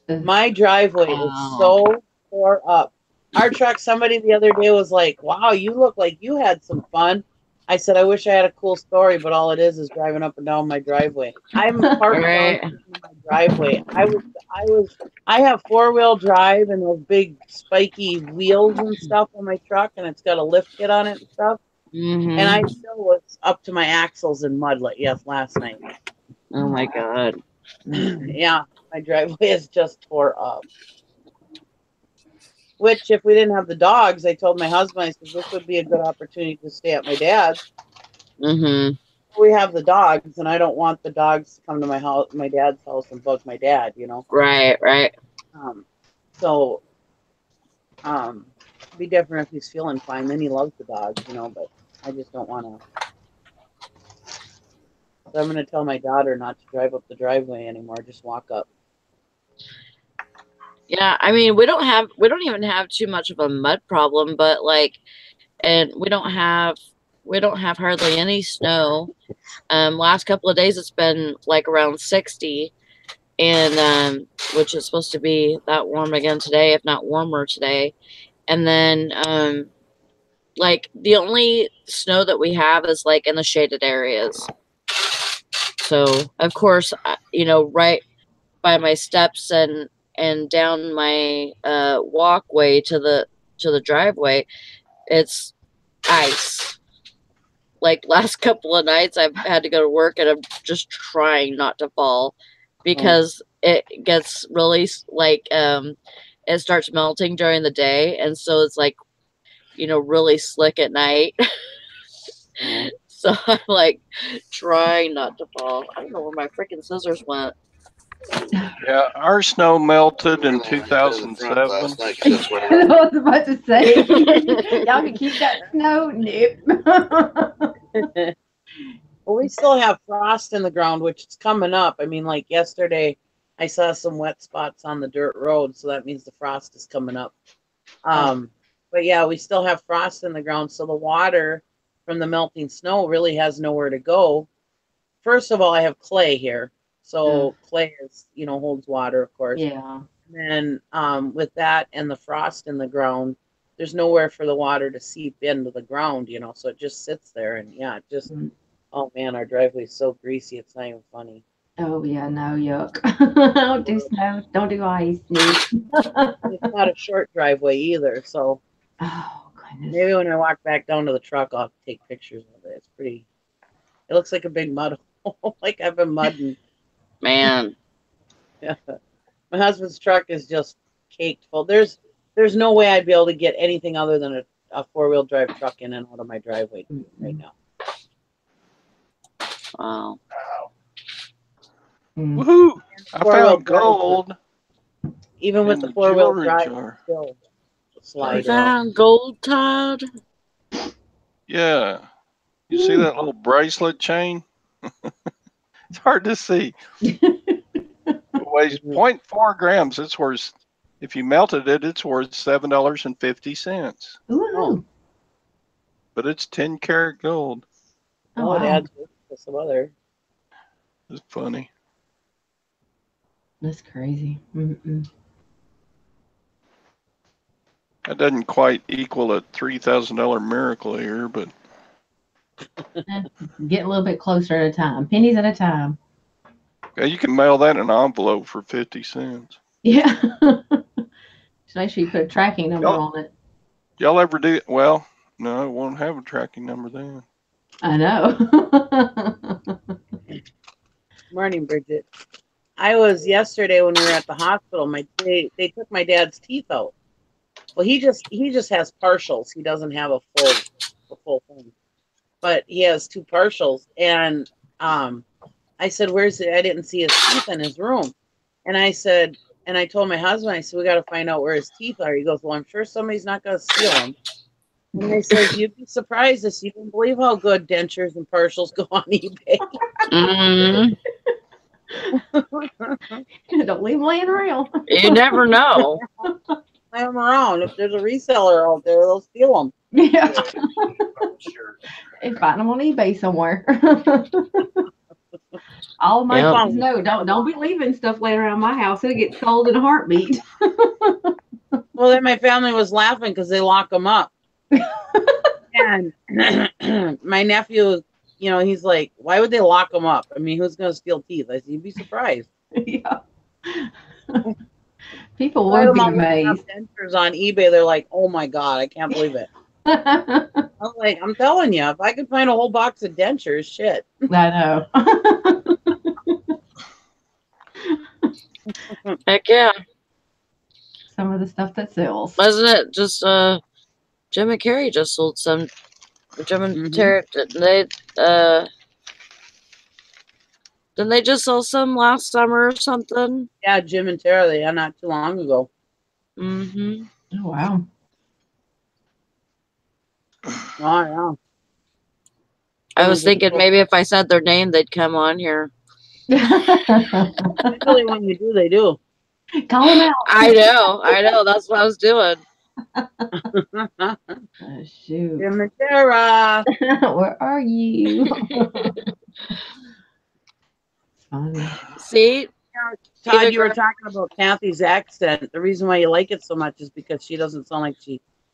My driveway is so tore up. Our truck, somebody the other day was like, wow, you look like you had some fun. I said, I wish I had a cool story, but all it is driving up and down my driveway. I'm parked down in my driveway. I was I have 4-wheel drive and those big spiky wheels and stuff on my truck, and it's got a lift kit on it and stuff. Mm-hmm. And I still was up to my axles in mud last night. Oh my God. Yeah, my driveway is just tore up. Which, if we didn't have the dogs, I told my husband, I said, this would be a good opportunity to stay at my dad's. Mm-hmm. We have the dogs, and I don't want the dogs to come to my house, my dad's house, and bug my dad, you know. Right, right. So, it'd be different if he's feeling fine. Then he loves the dogs, you know. But I just don't want to. So I'm going to tell my daughter not to drive up the driveway anymore. Just walk up. Yeah, I mean, we don't even have too much of a mud problem, but like, and we don't have hardly any snow. Last couple of days it's been like around 60, and which is supposed to be that warm again today, if not warmer today. And then like the only snow that we have is like in the shaded areas. So of course, you know, right by my steps and down my walkway to the driveway, it's ice. Like last couple of nights I've had to go to work and I'm just trying not to fall because it gets really like it starts melting during the day, and so it's like, you know, really slick at night. So I'm like trying not to fall. I don't know where my freaking scissors went. Yeah, our snow melted in Last night 'cause 2007. that's when I was about to say, y'all can keep that snow. Nope. Well, we still have frost in the ground, which is coming up. I mean, like yesterday, I saw some wet spots on the dirt road, so that means the frost is coming up. But yeah, we still have frost in the ground, so the water from the melting snow really has nowhere to go. First of all, I have clay here, so clay is, you know, holds water, of course. Yeah. And with that and the frost in the ground, there's nowhere for the water to seep into the ground, you know, so it just sits there, and yeah, it just. Oh man, our driveway is so greasy, it's not even funny. Oh yeah, no, yuck. Don't do snow, don't do ice. It's not a short driveway either, so Oh goodness. maybe when I walk back down to the truck, I'll take pictures of it. It's pretty. It looks like a big mud hole, like I've been mudding. Man. Yeah. My husband's truck is just caked full. There's no way I'd be able to get anything other than a 4-wheel drive truck in and out of my driveway right now. Wow. Woohoo! I found gold. Even with the 4-wheel drive, still slide. I found gold, Todd. Yeah. You see that little bracelet chain? It's hard to see. It weighs 0.4 grams. It's worth, if you melted it, it's worth $7.50. Ooh. But it's 10 karat gold. Oh, it adds to some other. It's funny. That's crazy. That doesn't quite equal a $3,000 miracle here, but Get a little bit closer at a time. Pennies at a time. yeah, you can mail that in an envelope for 50 cents. Yeah. Just make sure you put a tracking number on it. Y'all ever do it? Well, no, it won't have a tracking number then. I know. Morning, Bridget. I was yesterday when we were at the hospital. They took my dad's teeth out. Well, he just has partials. He doesn't have a full thing, but he has 2 partials. And I said, "Where's it?" I didn't see his teeth in his room, and I said, and I told my husband, I said, "We got to find out where his teeth are." He goes, "Well, I'm sure somebody's not going to steal them." And I said, "You'd be surprised if you don't believe how good dentures and partials go on eBay." Don't leave them laying around. You never know. Lay them around. If there's a reseller out there, they'll steal them. Yeah. Sure. And find them on eBay somewhere. All my kids know, don't be leaving stuff laying around my house. It'll get sold in a heartbeat. Well, then my family was laughing because they lock them up. And my nephew, you know, he's like, "Why would they lock them up? I mean, who's going to steal teeth?" I said, "You'd be surprised." Yeah. People I would be them all amazed. dentures on eBay. They're like, "Oh my god, I can't believe it." I'm like, I'm telling you, if I could find a whole box of dentures, shit. I know. Heck yeah. Some of the stuff that sells. Wasn't it just Jim and Carrey just sold some Jim and Terry didn't they just sell some last summer or something? Yeah, Jim and Tara, they had not too long ago. Mm-hmm. Oh wow. Oh yeah. I was thinking maybe if I said their name they'd come on here. Usually when you do, they do. Call them out. I know. That's what I was doing. Oh, shoot. Jim and Tara. Where are you? Funny. See? Todd, you were talking about Kathy's accent. The reason why you like it so much is because she doesn't sound like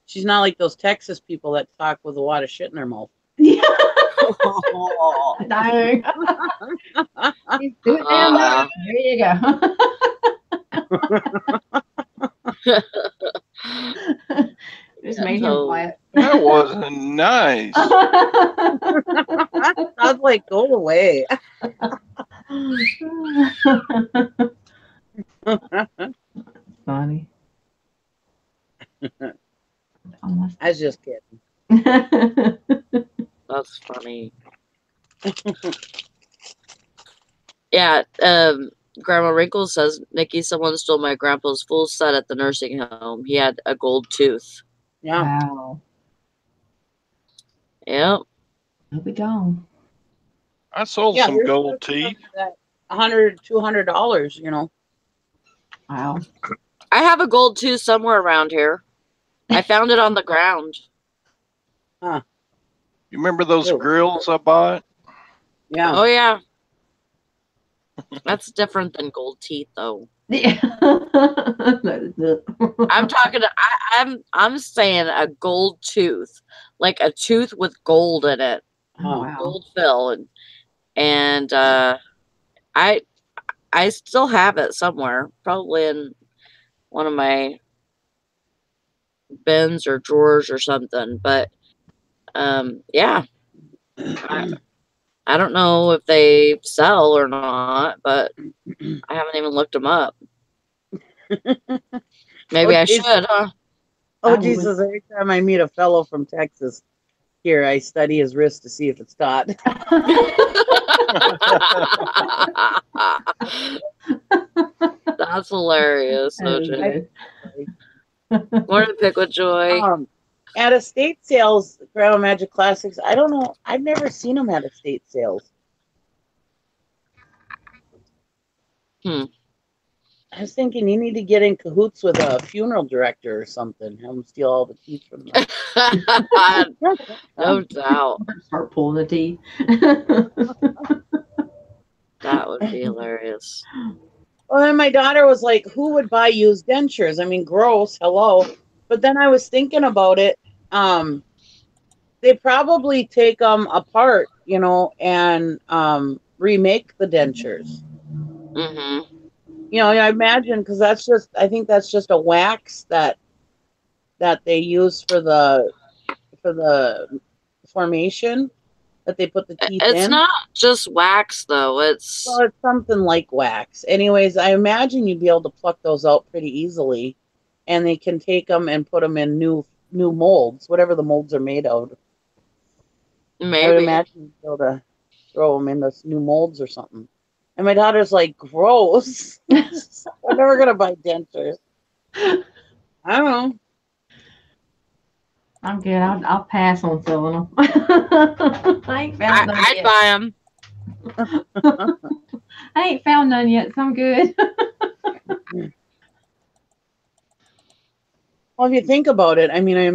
she's not like those Texas people that talk with a lot of shit in their mouth. Yeah. Dang. Do it down there. There you go. Just made him quiet. That wasn't nice. I was like, go away. Funny. I was just kidding. That's funny. Yeah, Grandma Wrinkle says, Nikki, someone stole my grandpa's full set at the nursing home. He had a gold tooth. Yeah. Wow. Yep. He'll be gone. I sold some gold teeth. $100, $200, you know. Wow. I have a gold tooth somewhere around here. I found it on the ground. Huh. You remember those grills I bought? Yeah. Oh yeah. That's different than gold teeth, though. Yeah. I'm talking. I'm saying a gold tooth, like a tooth with gold in it. Oh, wow. Gold fill, and I still have it somewhere, probably in one of my bins or drawers or something. But yeah. I don't know if they sell or not, but I haven't even looked them up. Maybe I should, huh? Oh, Jesus. Every time I meet a fellow from Texas, here, I study his wrist to see if it's taut. That's hilarious. OJ. Morning, Pick with Joy. At estate sales, Grandma Magic Classics, I don't know. I've never seen them at estate sales. I was thinking you need to get in cahoots with a funeral director or something. Have them steal all the teeth from them. No doubt. Start pulling the teeth. That would be hilarious. Well, then my daughter was like, who would buy used dentures? I mean, gross. Hello. But then I was thinking about it. They probably take them apart, you know, and remake the dentures. Mm-hmm. You know, I imagine, because I think that's just a wax that they use for the formation that they put the teeth in. It's not just wax, though. It's something like wax. Anyways, I imagine you'd be able to pluck those out pretty easily, and they can take them and put them in new molds, whatever the molds are made of. Maybe. I would imagine you'd be able to throw them in those new molds or something. And my daughter's like, gross. I'm never going to buy dentures. I don't know. I'm good. I'll pass on selling them. I ain't found none I'd yet. buy them. I ain't found none yet, so I'm good. Well, if you think about it, I mean, I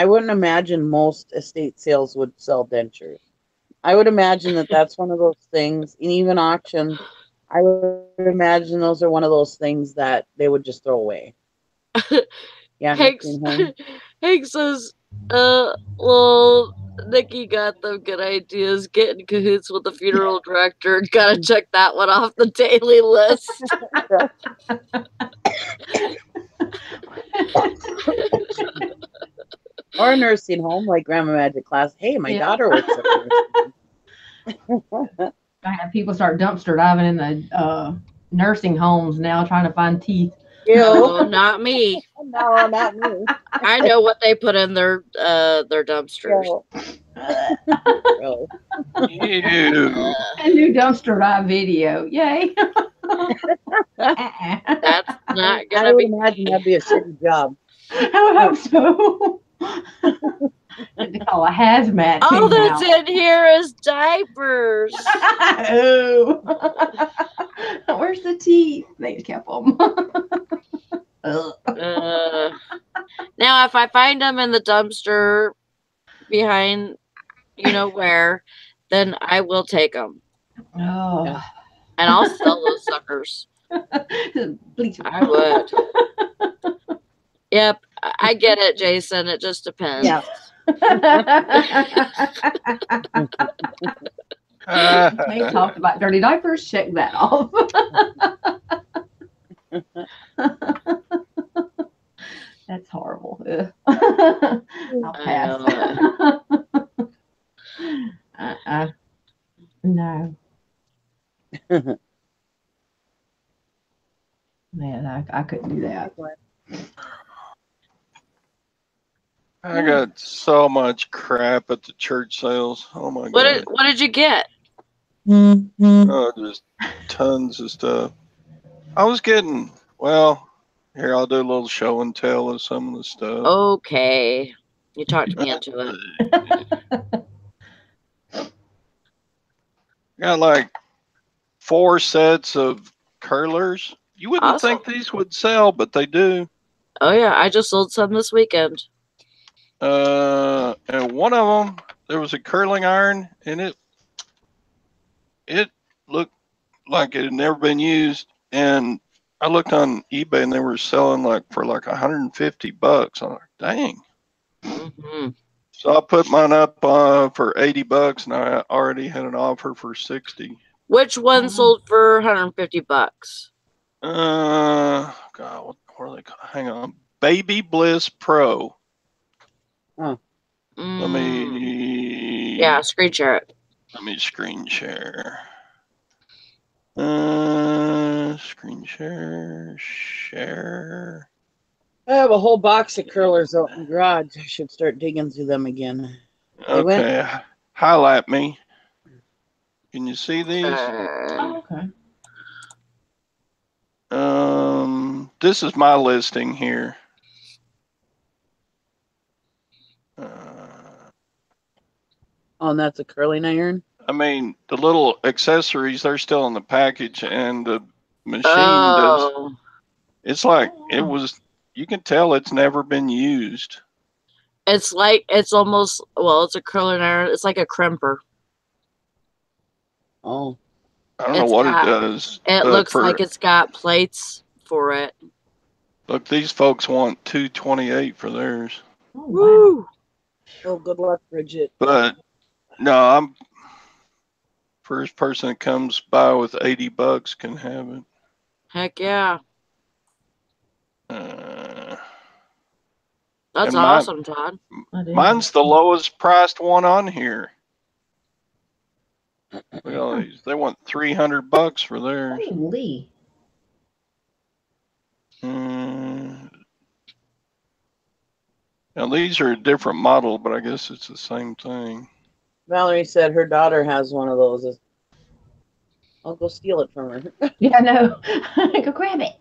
wouldn't imagine most estate sales would sell dentures. I would imagine that that's one of those things, and even auction, I would imagine those are one of those things that they would just throw away. Yeah. Hank says, Well, Nikki got them good ideas. Get in cahoots with the funeral director. Gotta check that one off the daily list. Or a nursing home like Grandma Magic Class. Hey, my daughter works at a nursing home. I have people start dumpster diving in the nursing homes now, trying to find teeth. No, not me. No, not me. I know what they put in their dumpsters. No. Ew. A new dumpster dive video. Yay. That's not I gonna would be. imagine that'd be a shitty job. I would hope so. What they call a hazmat. All team that's now. in here is diapers. Ooh. Where's the teeth? They kept them. Now, if I find them in the dumpster behind, you know where, then I will take them Oh. and I'll sell those suckers. Bleach 'em. I would. Yep, I get it, Jason. It just depends. Yeah. We talked about dirty diapers. Check that off. That's horrible. Ugh. I'll pass. No. Man, I couldn't do that. I got so much crap at the church sales. Oh my god. What did you get? Oh, just tons of stuff. I was getting, well, here I'll do a little show and tell of some of the stuff. Okay. You talked me into it. Got like 4 sets of curlers. You wouldn't Awesome. think these would sell, but they do. Oh yeah, I just sold some this weekend. And one of them, there was a curling iron, and it looked like it had never been used. And I looked on eBay, and they were selling for like $150. I'm like, dang. Mm-hmm. So I put mine up for $80, and I already had an offer for $60. Which one sold for $150? God, what are they called? Hang on, Baby Bliss Pro. Oh. Let me. Yeah, screen share it. Let me screen share. Screen share. Share. I have a whole box of curlers out in the garage. I should start digging through them again. Okay, highlight me. Can you see these? Oh, okay. This is my listing here. Oh, and that's a curling iron? I mean, the little accessories, they're still in the package, and the machine does. It's like, it was, you can tell it's never been used. It's like, it's almost, well, it's a curling iron. It's like a crimper. Oh. I don't know what it does. It looks like it's got plates for it. Look, these folks want $228 for theirs. Oh, Woo! wow. Oh, good luck, Bridget. But no, I'm first person that comes by with $80 can have it. Heck yeah. That's and awesome, Todd. Mine's the lowest priced one on here. Look at all these. They want $300 for theirs. Holy. Now these are a different model, but I guess it's the same thing. Valerie said her daughter has one of those. I'll go steal it from her. Yeah, no. Go grab it.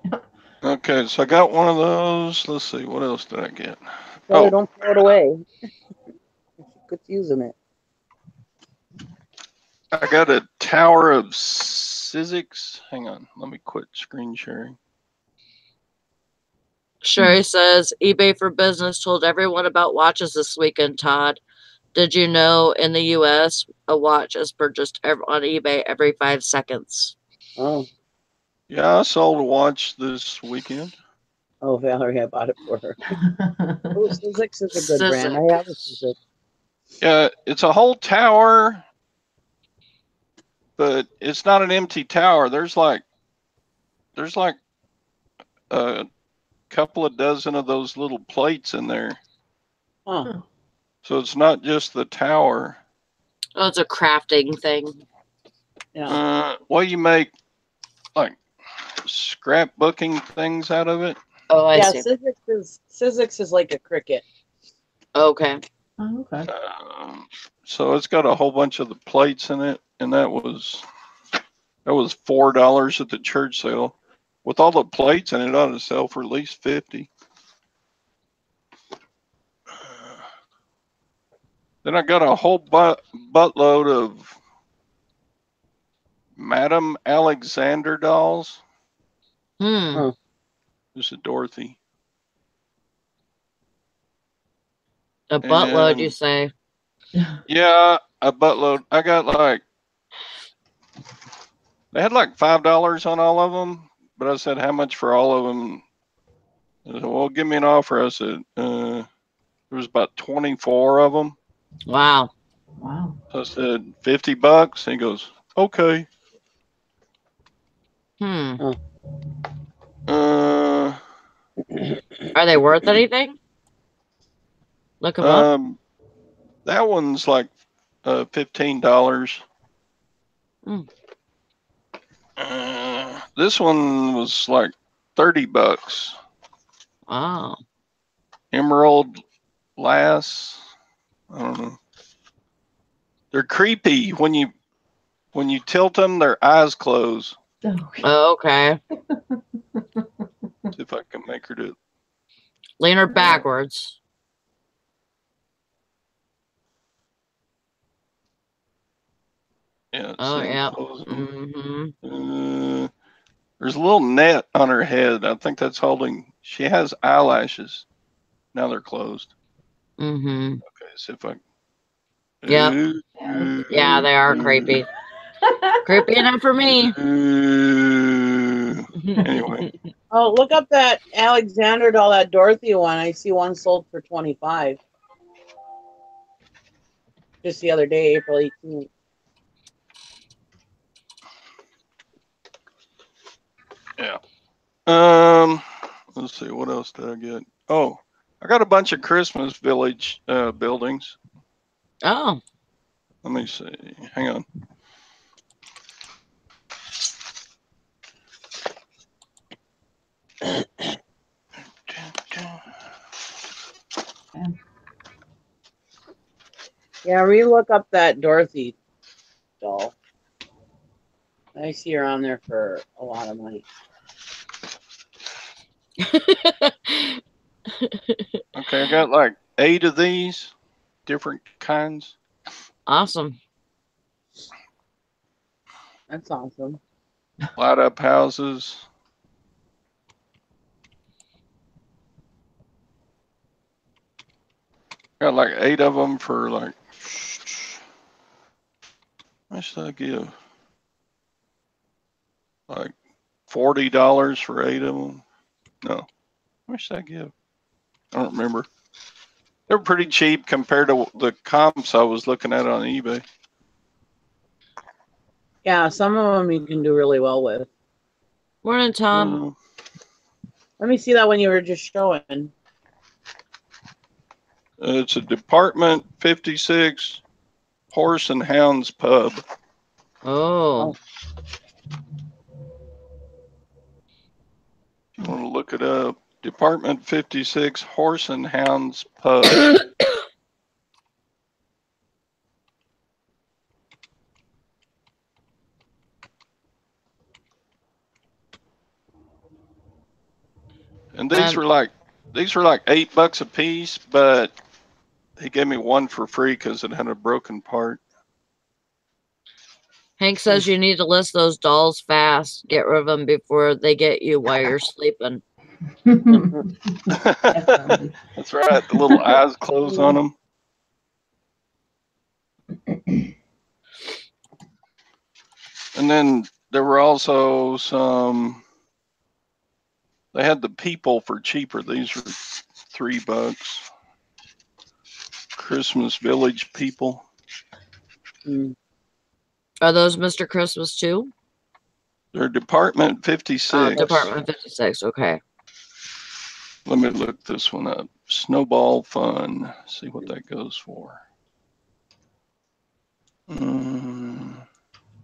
Okay, so I got one of those. Let's see, what else did I get? Don't throw it away. Quit using it. I got a Tower of Sizzix. Hang on, let me quit screen sharing. Sherry says eBay for Business told everyone about watches this weekend, Todd. Did you know in the US a watch is purchased on eBay every 5 seconds? Oh. Yeah, I sold a watch this weekend. Oh, Valerie, I bought it for her. Oh, Sizzix is a good brand. I have a Sizzix. Yeah, it's a whole tower, but it's not an empty tower. There's like a couple of dozen of those little plates in there. Huh. So it's not just the tower. Oh, it's a crafting thing. Yeah. Well, you make like scrapbooking things out of it. Oh, I Yeah, see. Sizzix is like a Cricut. Okay. Oh, okay. So it's got a whole bunch of the plates in it, and that was $4 at the church sale. With all the plates in it, ought to sell for at least 50. Then I got a whole buttload of Madame Alexander dolls. Hmm. This is Dorothy. A buttload, And you say? yeah, a buttload. I got like, they had like $5 on all of them, but I said, how much for all of them? They said, well, give me an offer. I said, there was about 24 of them. Wow. Wow. So I said, $50. And he goes, okay. Hmm. Uh, Are they worth anything? Look them up. that one's like $15. Hmm. This one was like $30. Wow. Emerald Lass. I don't know. They're creepy when you tilt them. Their eyes close. Oh, okay. See if I can make her do it. Lean her backwards. Yeah. Oh, See, yeah. close them. Mm-hmm. There's a little net on her head. I think that's holding. She has eyelashes. Now they're closed. Mm-hmm. Okay. See if I. Yep. Yeah, they are creepy. Creepy enough for me. Anyway. Oh, look up that Alexander doll, that Dorothy one. I see one sold for $25. Just the other day, April 18th. Yeah. Let's see. What else did I get? Oh, I got a bunch of Christmas Village buildings. Oh. Let me see. Hang on. Yeah, re-look up that Dorothy doll. I see her on there for a lot of money. Okay, I got like 8 of these different kinds. Awesome. That's awesome. Light up houses. Got like 8 of them for like. How much did I give? Like $40 for 8 of them. No, how much did I give? I don't remember. They're pretty cheap compared to the comps I was looking at on eBay. Yeah, some of them you can do really well with. Morning, Tom. Let me see that one you were just showing. It's a Department 56 Horse and Hounds pub. Oh. If you want to look it up, Department 56 Horse and Hounds pub. And these were like $8 a piece, but he gave me one for free because it had a broken part. Hank says you need to list those dolls fast. Get rid of them before they get you while you're sleeping. That's right. The little eyes close on them. And then there were also some They had the people for cheaper. These are $3. Christmas Village people. Are those Mr. Christmas too? They're Department 56. Department 56. Okay. Let me look this one up. Snowball Fun. See what that goes for.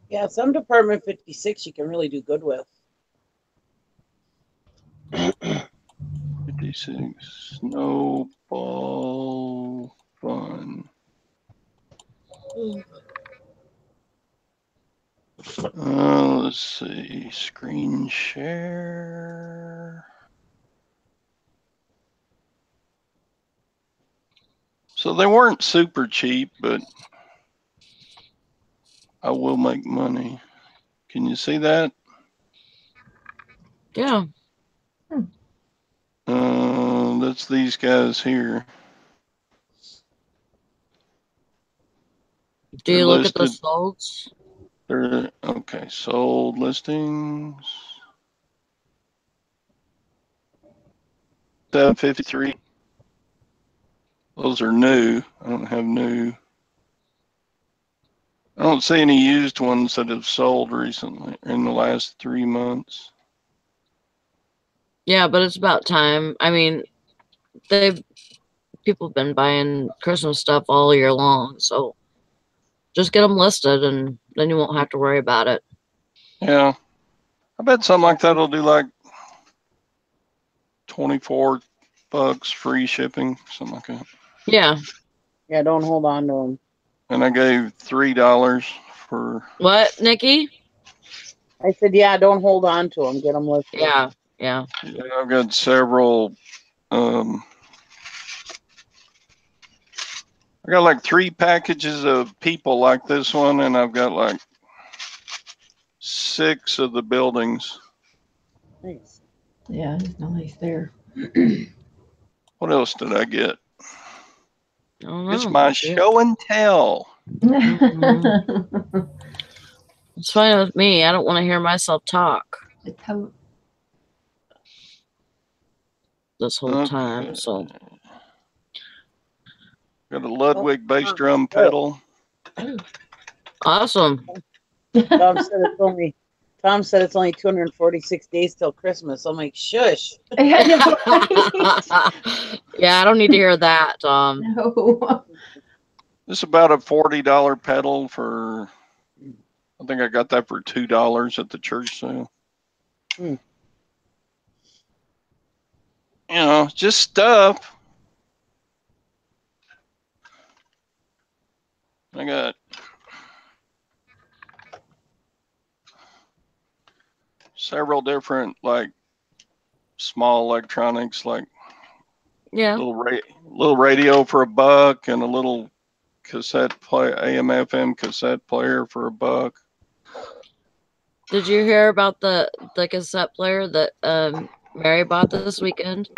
Yeah, some Department 56 you can really do good with. 56 Snowball Fun. Let's see. Screen share. So they weren't super cheap, but I will make money. Can you see that? Yeah. That's these guys here. Do you look at the solds? They're okay. Sold listings. 753. Those are new. I don't have new. I don't see any used ones that have sold recently in the last 3 months. Yeah, but it's about time. I mean, people have been buying Christmas stuff all year long, so just get them listed, and then you won't have to worry about it. Yeah, I bet something like that will do like $24 free shipping, something like that. Yeah. Yeah, don't hold on to them. And I gave $3 for what, Nikki? I said, yeah, don't hold on to them. Get them listed. Yeah. Yeah, I've got several. I got like 3 packages of people like this one, and I've got like 6 of the buildings. Nice. Yeah, it's nice there. What else did I get? I don't know. It's my show and tell. It's fine with me. I don't want to hear myself talk this whole time. So got a Ludwig bass drum pedal. Awesome. Tom said it's only 246 days till Christmas. I'm like, shush. Yeah, I don't need to hear that, Tom. No. This is about a $40 pedal for, I think I got that for $2 at the church sale. You know, just stuff. I got several different like small electronics, like little radio for $1 and a little cassette play AM/FM cassette player for $1. Did you hear about the cassette player that Mary bought this weekend?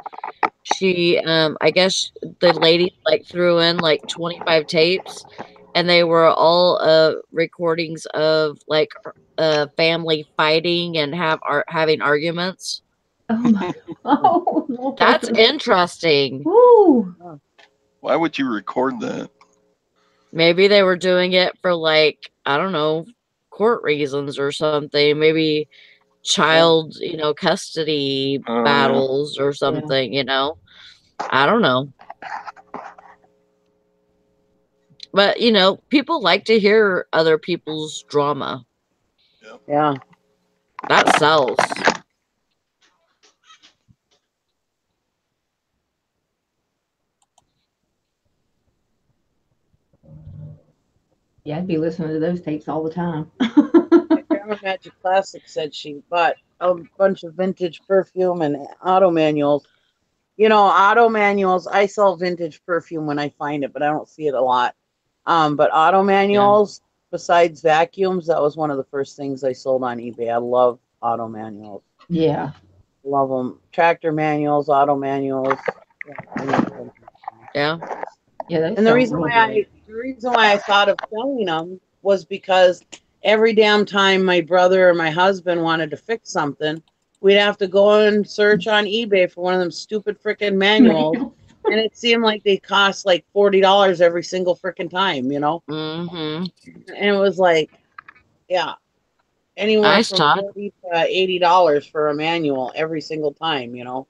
She I guess the lady like threw in like 25 tapes, and they were all recordings of like family fighting and having arguments. Oh my! Oh, that's interesting. Ooh. Why would you record that? Maybe they were doing it for like, I don't know, court reasons or something. Maybe child, custody battles or something, I don't know. But, people like to hear other people's drama. Yeah. That sells. Yeah, I'd be listening to those tapes all the time. My Grandma Magic Classic said she bought a bunch of vintage perfume and auto manuals. Auto manuals, I sell vintage perfume when I find it, but I don't see it a lot. But auto manuals, besides vacuums, that was one of the first things I sold on eBay. I love auto manuals. Yeah. Love them. Tractor manuals, auto manuals. Yeah. Yeah. And the reason why I thought of selling them was because every damn time my brother or my husband wanted to fix something, we'd have to go and search on eBay for one of them stupid freaking manuals. And it seemed like they cost like $40 every single freaking time, you know? Mm-hmm. And it was like, yeah, anywhere Nice, from Todd. $40 to $80 for a manual every single time, you know?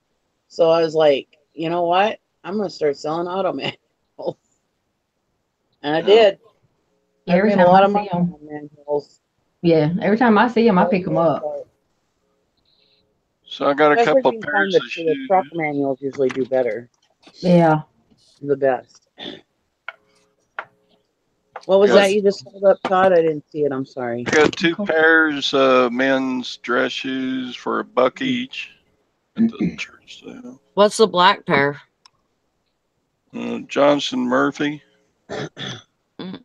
So I was like, you know what? I'm going to start selling auto manuals. And I did. Every I made time a lot I of see money them. on manuals. Yeah, every time I see them, I pick them up. So I got a Especially couple if you of find pairs of the truck shoes. manuals usually do better. Yeah. The best. What was Yes. that you just held up, Todd? I didn't see it. I'm sorry. I got 2 pairs of men's dress shoes for $1 each at the church sale. What's the black pair? Johnson Murphy. Mm.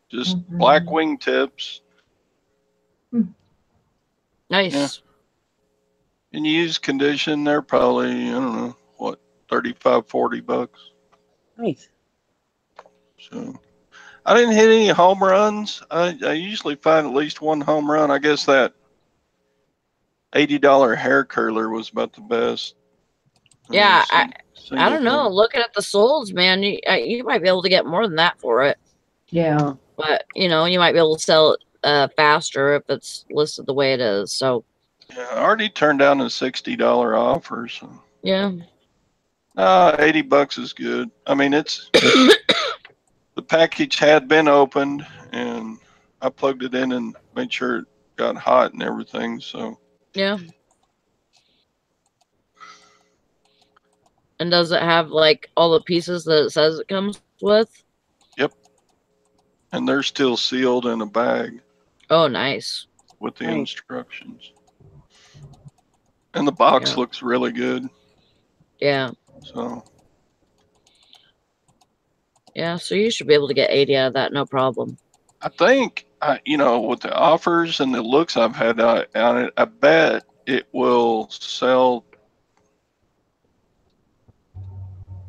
Just black wingtips. Nice. Yeah. In used condition, they're probably, I don't know, what, $35, $40. Nice. So I didn't hit any home runs. I usually find at least one home run. I guess that $80 hair curler was about the best. Yeah, I single don't know. thing. Looking at the solds, man, you might be able to get more than that for it. Yeah. But, you know, you might be able to sell it faster if it's listed the way it is. So, Yeah, I already turned down a $60 offer. So yeah. $80 is good. I mean, it's the package had been opened, and I plugged it in and made sure it got hot and everything. So Yeah. And does it have like all the pieces that it says it comes with? yep, and they're still sealed in a bag Oh, nice. with the Nice. instructions. And the box Yeah. looks really good. Yeah. So Yeah, so you should be able to get 80 out of that, no problem. I think, you know, with the offers and the looks I've had on it, I bet it will sell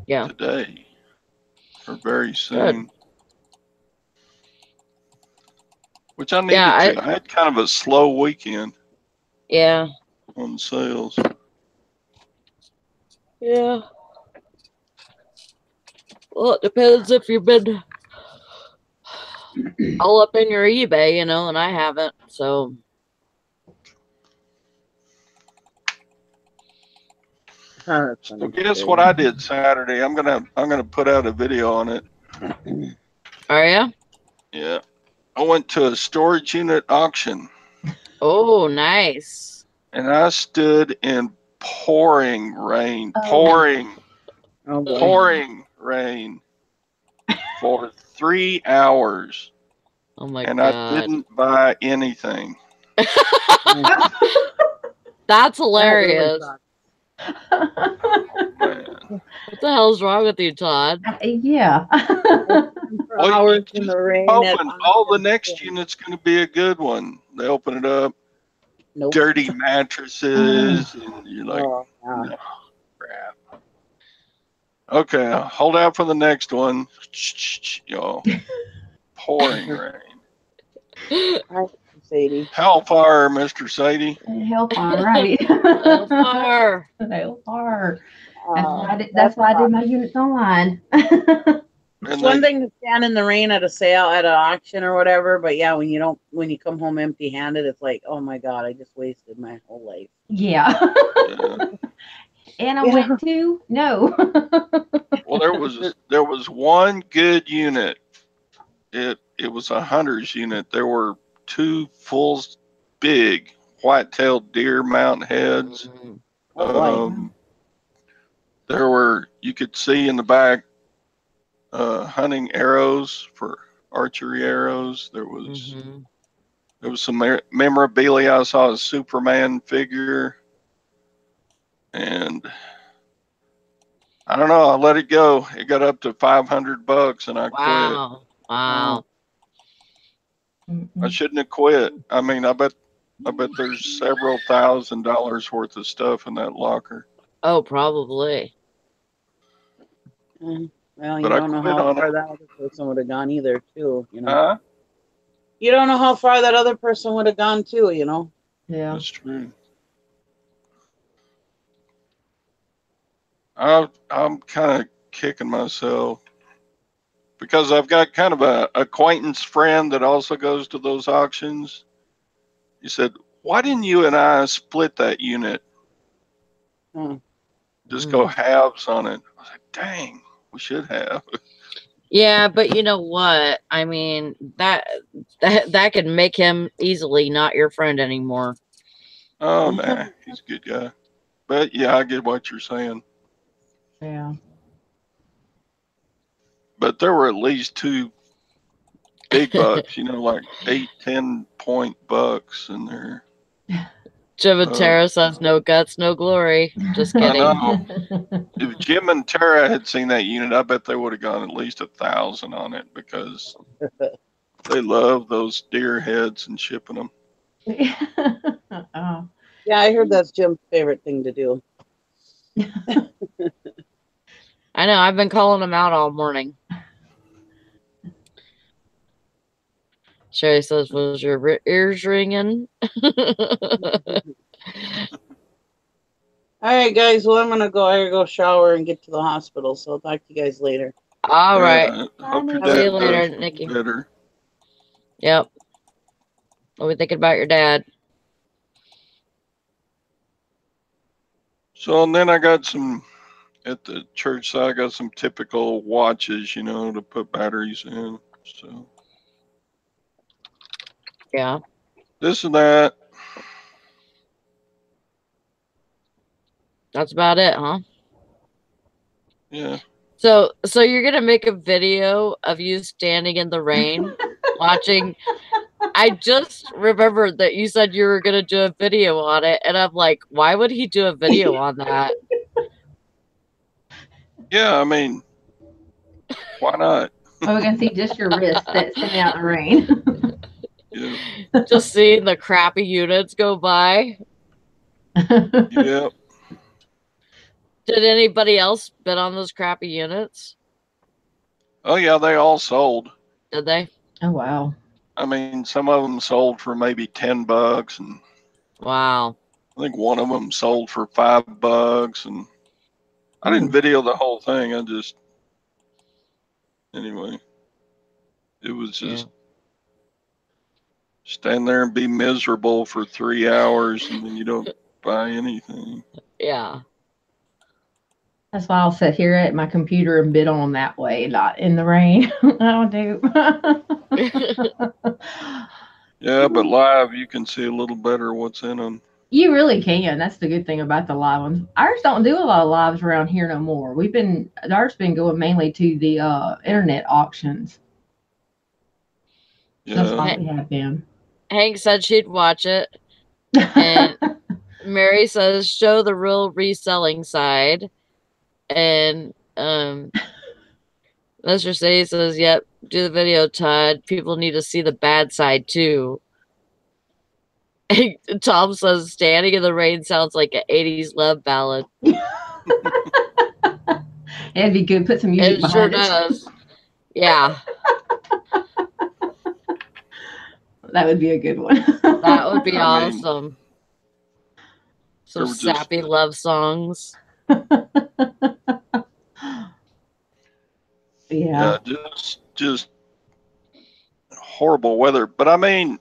today or very soon. Good. Which I needed to. I had kind of a slow weekend. Yeah. On sales. Yeah. Well, it depends if you've been all up in your eBay, you know, and I haven't, so. So guess what I did Saturday? I'm gonna put out a video on it. Are you? Yeah. I went to a storage unit auction. Oh, nice. And I stood in pouring rain for 3 hours. Oh my God. God. I didn't buy anything. That's hilarious. What the hell's wrong with you, Todd? Yeah. Hours in the rain. All the next unit's going to be a good one. They open it up. Nope. Dirty mattresses. And you're like, no, crap. Okay, hold out for the next one. Yo, pouring rain. Hi, Sadie. Hellfire, Mr. Sadie. Hellfire, right? Hellfire. Hellfire. That's why I do my units online. It's one thing to stand in the rain at a sale, at an auction or whatever, but yeah, when you come home empty-handed, it's like, oh my God, I just wasted my whole life. Yeah. And I went to no. Well, there was one good unit. It was a hunter's unit. There were 2 full big white-tailed deer mount heads. There were, you could see in the back, hunting arrows for archery arrows. There was some memorabilia. I saw a Superman figure, and I don't know. I let it go. It got up to $500, and I quit. Wow. I shouldn't have quit. I mean, I bet there's several $1,000s worth of stuff in that locker. Oh, probably. Well, you don't know how far that other person would have gone either, too, you know. You don't know how far that other person would have gone, too, you know. Yeah. That's true. I'm kind of kicking myself because I've got kind of a acquaintance friend that also goes to those auctions. He said, "Why didn't you and I split that unit? Just go halves on it." I was like, "Dang, we should have." Yeah, but you know what? I mean, that could make him easily not your friend anymore. Oh, nah, he's a good guy. But yeah, I get what you're saying. Yeah. But there were at least 2 big bucks, like 8-10 point bucks in there. Jim and Tara says no guts, no glory. Just kidding. I know. If Jim and Tara had seen that unit, I bet they would have gone at least 1,000 on it because they love those deer heads and shipping them. Oh. Yeah, I heard that's Jim's favorite thing to do. I know. I've been calling him out all morning. Sherry says, "Was your ears ringing?" All right, guys. Well, I'm gonna go. I gotta go shower and get to the hospital. So I'll talk to you guys later. All right. Hope your See you dad later, does Nikki. better. Yep. What are we thinking about your dad? So, and then I got some at the church side. I got some typical watches, to put batteries in. So, Yeah. this and that. That's about it, huh? Yeah. So you're gonna make a video of you standing in the rain, watching. I just remembered that you said you were gonna do a video on it, and I'm like, why would he do a video on that? Yeah, I mean, why not? Oh, we can see just your wrist that's sitting out in the rain. Yeah. Just seeing the crappy units go by. Yep. Did anybody else bid on those crappy units? Oh yeah, they all sold. Did they? Oh wow. I mean, some of them sold for maybe $10, and Wow. I think one of them sold for $5, and I didn't video the whole thing. Anyway, it was just stand there and be miserable for 3 hours, and then you don't buy anything. Yeah. That's why I'll sit here at my computer and bid on them that way, not in the rain. I'll do. Yeah, but live you can see a little better what's in them. You really can. That's the good thing about the live ones. Ours don't do a lot of lives around here no more. Ours been going mainly to the internet auctions. Yeah. That's why we have been. Hank said she'd watch it. And Mary says, show the real reselling side. And Mr. Sadie says, yep, do the video, Todd. People need to see the bad side too. And Tom says, standing in the rain sounds like an 80s love ballad. It'd be good. Put some music behind it. Sure does. Yeah. That would be a good one. That would be awesome. Some sappy love songs. Yeah, just horrible weather. But I mean,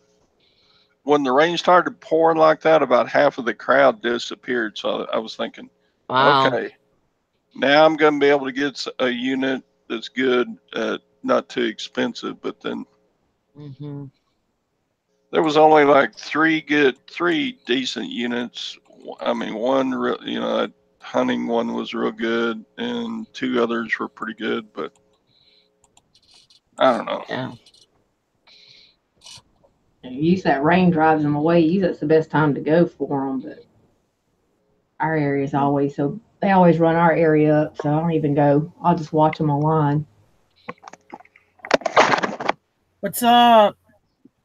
when the rain started pouring like that, about half of the crowd disappeared. So I was thinking, wow. Okay, now I'm going to be able to get a unit that's good, not too expensive. But then there was only like three decent units. I mean, one, that hunting one was real good, and 2 others were pretty good, but I don't know. Yeah. Use that rain drives them away. That's the best time to go for them. But our area is always they always run our area up, so I don't even go. I'll just watch them online. What's up?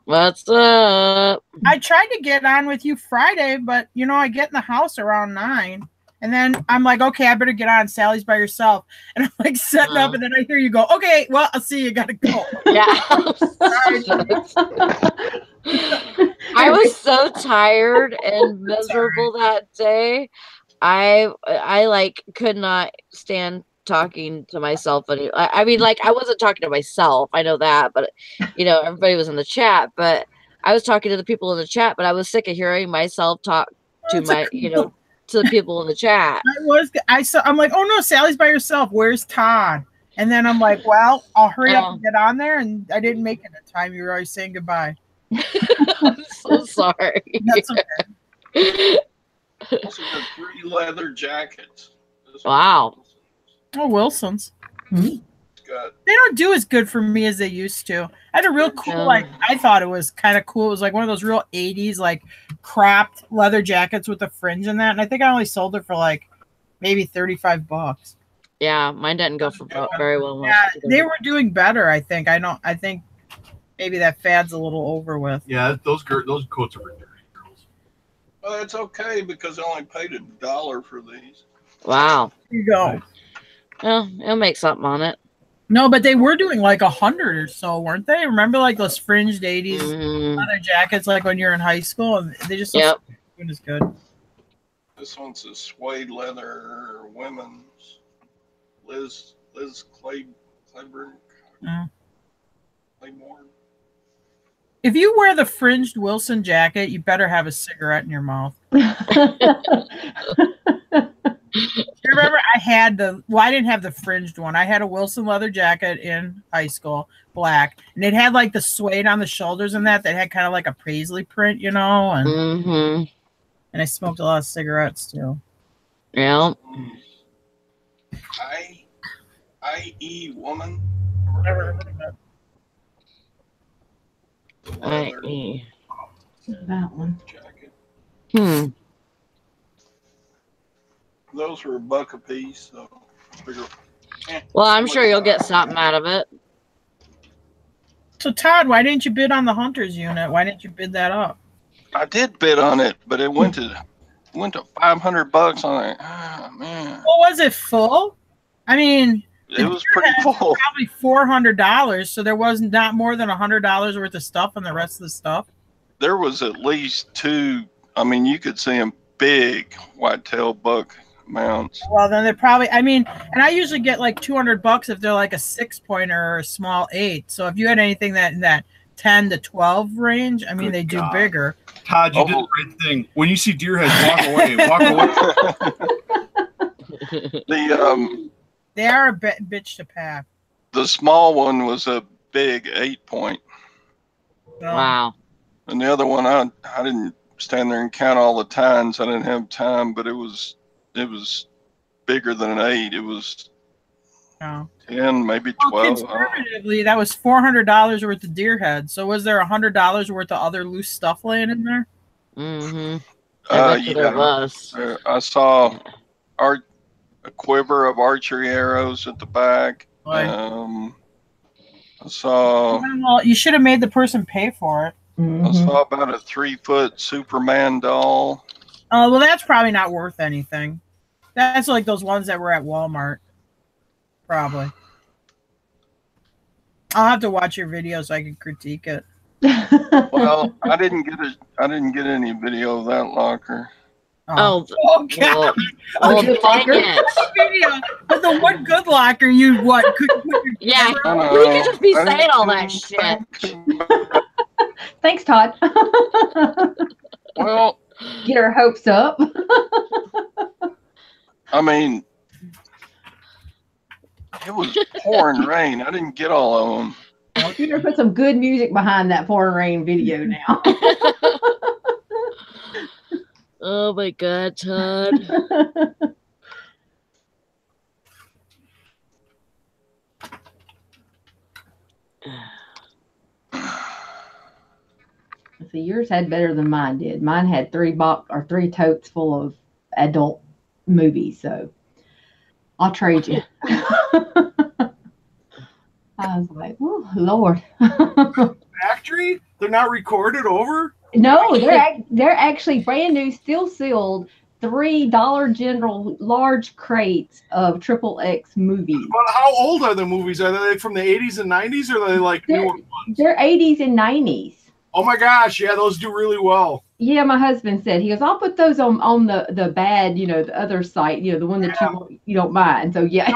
What's up? I tried to get on with you Friday, but I get in the house around 9. And then I'm like, okay, I better get on. Sally's by herself. And I'm like setting up, and then I hear you go, okay, well, I'll see you. Gotta go. Yeah. I was so tired and miserable that day. I like could not stand talking to myself. I mean, like, I wasn't talking to myself. I know that, but you know, everybody was in the chat. But I was talking to the people in the chat. But I was sick of hearing myself talk to to the people in the chat. I'm like, oh no, Sally's by herself. Where's Todd? And then I'm like, well, I'll hurry up and get on there. And I didn't make it in time. You were alreys saying goodbye. I'm so sorry. That's okay. Also got 3 leather jackets. Wow. Oh, Wilson's. Hmm. They don't do as good for me as they used to. I had a real cool, like, I thought it was kind of cool. It was like one of those real 80s, like, cropped leather jackets with a fringe in that. And I think I only sold it for like maybe $35. Yeah, mine didn't go for very well. Yeah, they were doing better, I think. I think maybe that fad's a little over with. Yeah, those coats are ridiculous. Well, that's okay because I only paid $1 for these. Wow. Here you go. Well, it'll make something on it. No, but they were doing like 100 or so, weren't they? Remember like those fringed 80s leather jackets like when you're in high school? And they just look as good. This one's a suede leather women's. Liz Claiborne. Claiborne. If you wear the fringed Wilson jacket, you better have a cigarette in your mouth. You remember I didn't have the fringed one. I had a Wilson leather jacket in high school, black, and it had like the suede on the shoulders and that had kind of like a paisley print, you know, and and I smoked a lot of cigarettes too. Yeah. I.E. woman. Never heard of it. I.E. That one. Jacket. Those were $1 a piece, so figure. Well, I'm sure you'll get something out of it. So Todd, why didn't you bid on the Hunters unit? Why didn't you bid that up? I did bid on it, but it went to $500 on it. Oh, man. Well, was it full? I mean, it was pretty full. Probably $400, so there was not more than $100 worth of stuff on the rest of the stuff. There was at least 2. I mean, you could see them big whitetail buck mounts. Well, then they're probably. I mean, and I usually get like $200 if they're like a 6-pointer or a small 8. So if you had anything that in that 10 to 12 range, I mean, they do bigger. Todd, you did the right thing. When you see deer heads, walk away. Walk away. They are a bitch to pack. The small one was a big 8-point. Wow. And the other one, I didn't stand there and count all the tines. I didn't have time, but it was bigger than an 8. It was 10, maybe 12. Well, conservatively, that was $400 worth of deer head. So was there $100 worth of other loose stuff laying in there? There was. I saw a quiver of archery arrows at the back. I saw. Well, you should have made the person pay for it. I saw about a 3-foot Superman doll. Oh, well, that's probably not worth anything. That's like those ones that were at Walmart. Probably. I'll have to watch your video so I can critique it. Well, I didn't get any video of that locker. Oh God! Well, dang it. Video, but the one good locker you could yeah, you could just be saying all that shit. Thanks, Todd. Well, get our hopes up. I mean, it was pouring rain. I didn't get all of them. Well, you better put some good music behind that pouring rain video now. Oh my God, Todd. See, yours had better than mine did. Mine had 3 totes full of adult movies, so I'll trade you. I was like, oh, Lord. Factory? They're not recorded over? No, they're actually brand new, still sealed, $3 Dollar General large crates of XXX movies. But how old are the movies? Are they from the 80s and 90s, or are they like newer ones? They're 80s and 90s. Oh my gosh, yeah, those do really well. Yeah, my husband said, he goes, I'll put those on the bad, the other site, the one that you don't mind. So yeah.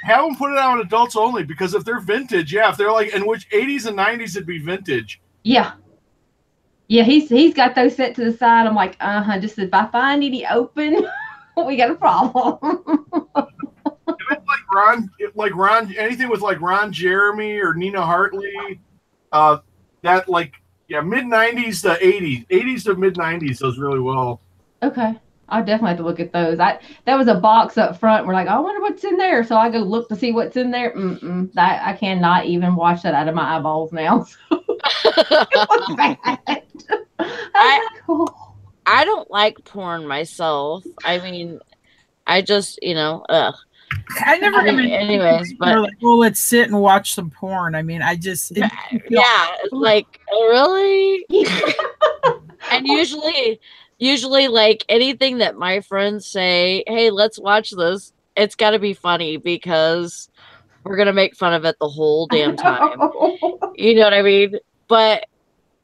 Have them put it on adults only, because if they're vintage, if they're like, in which 80s and 90s it'd be vintage. Yeah. Yeah, he's got those set to the side. I'm like, just if I find any open, we got a problem. If it's like Ron, anything with like Ron Jeremy or Nina Hartley, that mid 90s to 80s to mid 90s does really well. Okay. I definitely have to look at those. That was a box up front. We're like, I wonder what's in there. So I go look to see what's in there. I cannot even wash that out of my eyeballs now. It was bad. I don't like porn myself. I mean, I just, ugh. I never. Anyways, but like, well, let's sit and watch some porn. I mean, it's like, really. And usually, like anything that my friends say, hey, let's watch this, it's got to be funny because we're gonna make fun of it the whole damn time. You know what I mean? But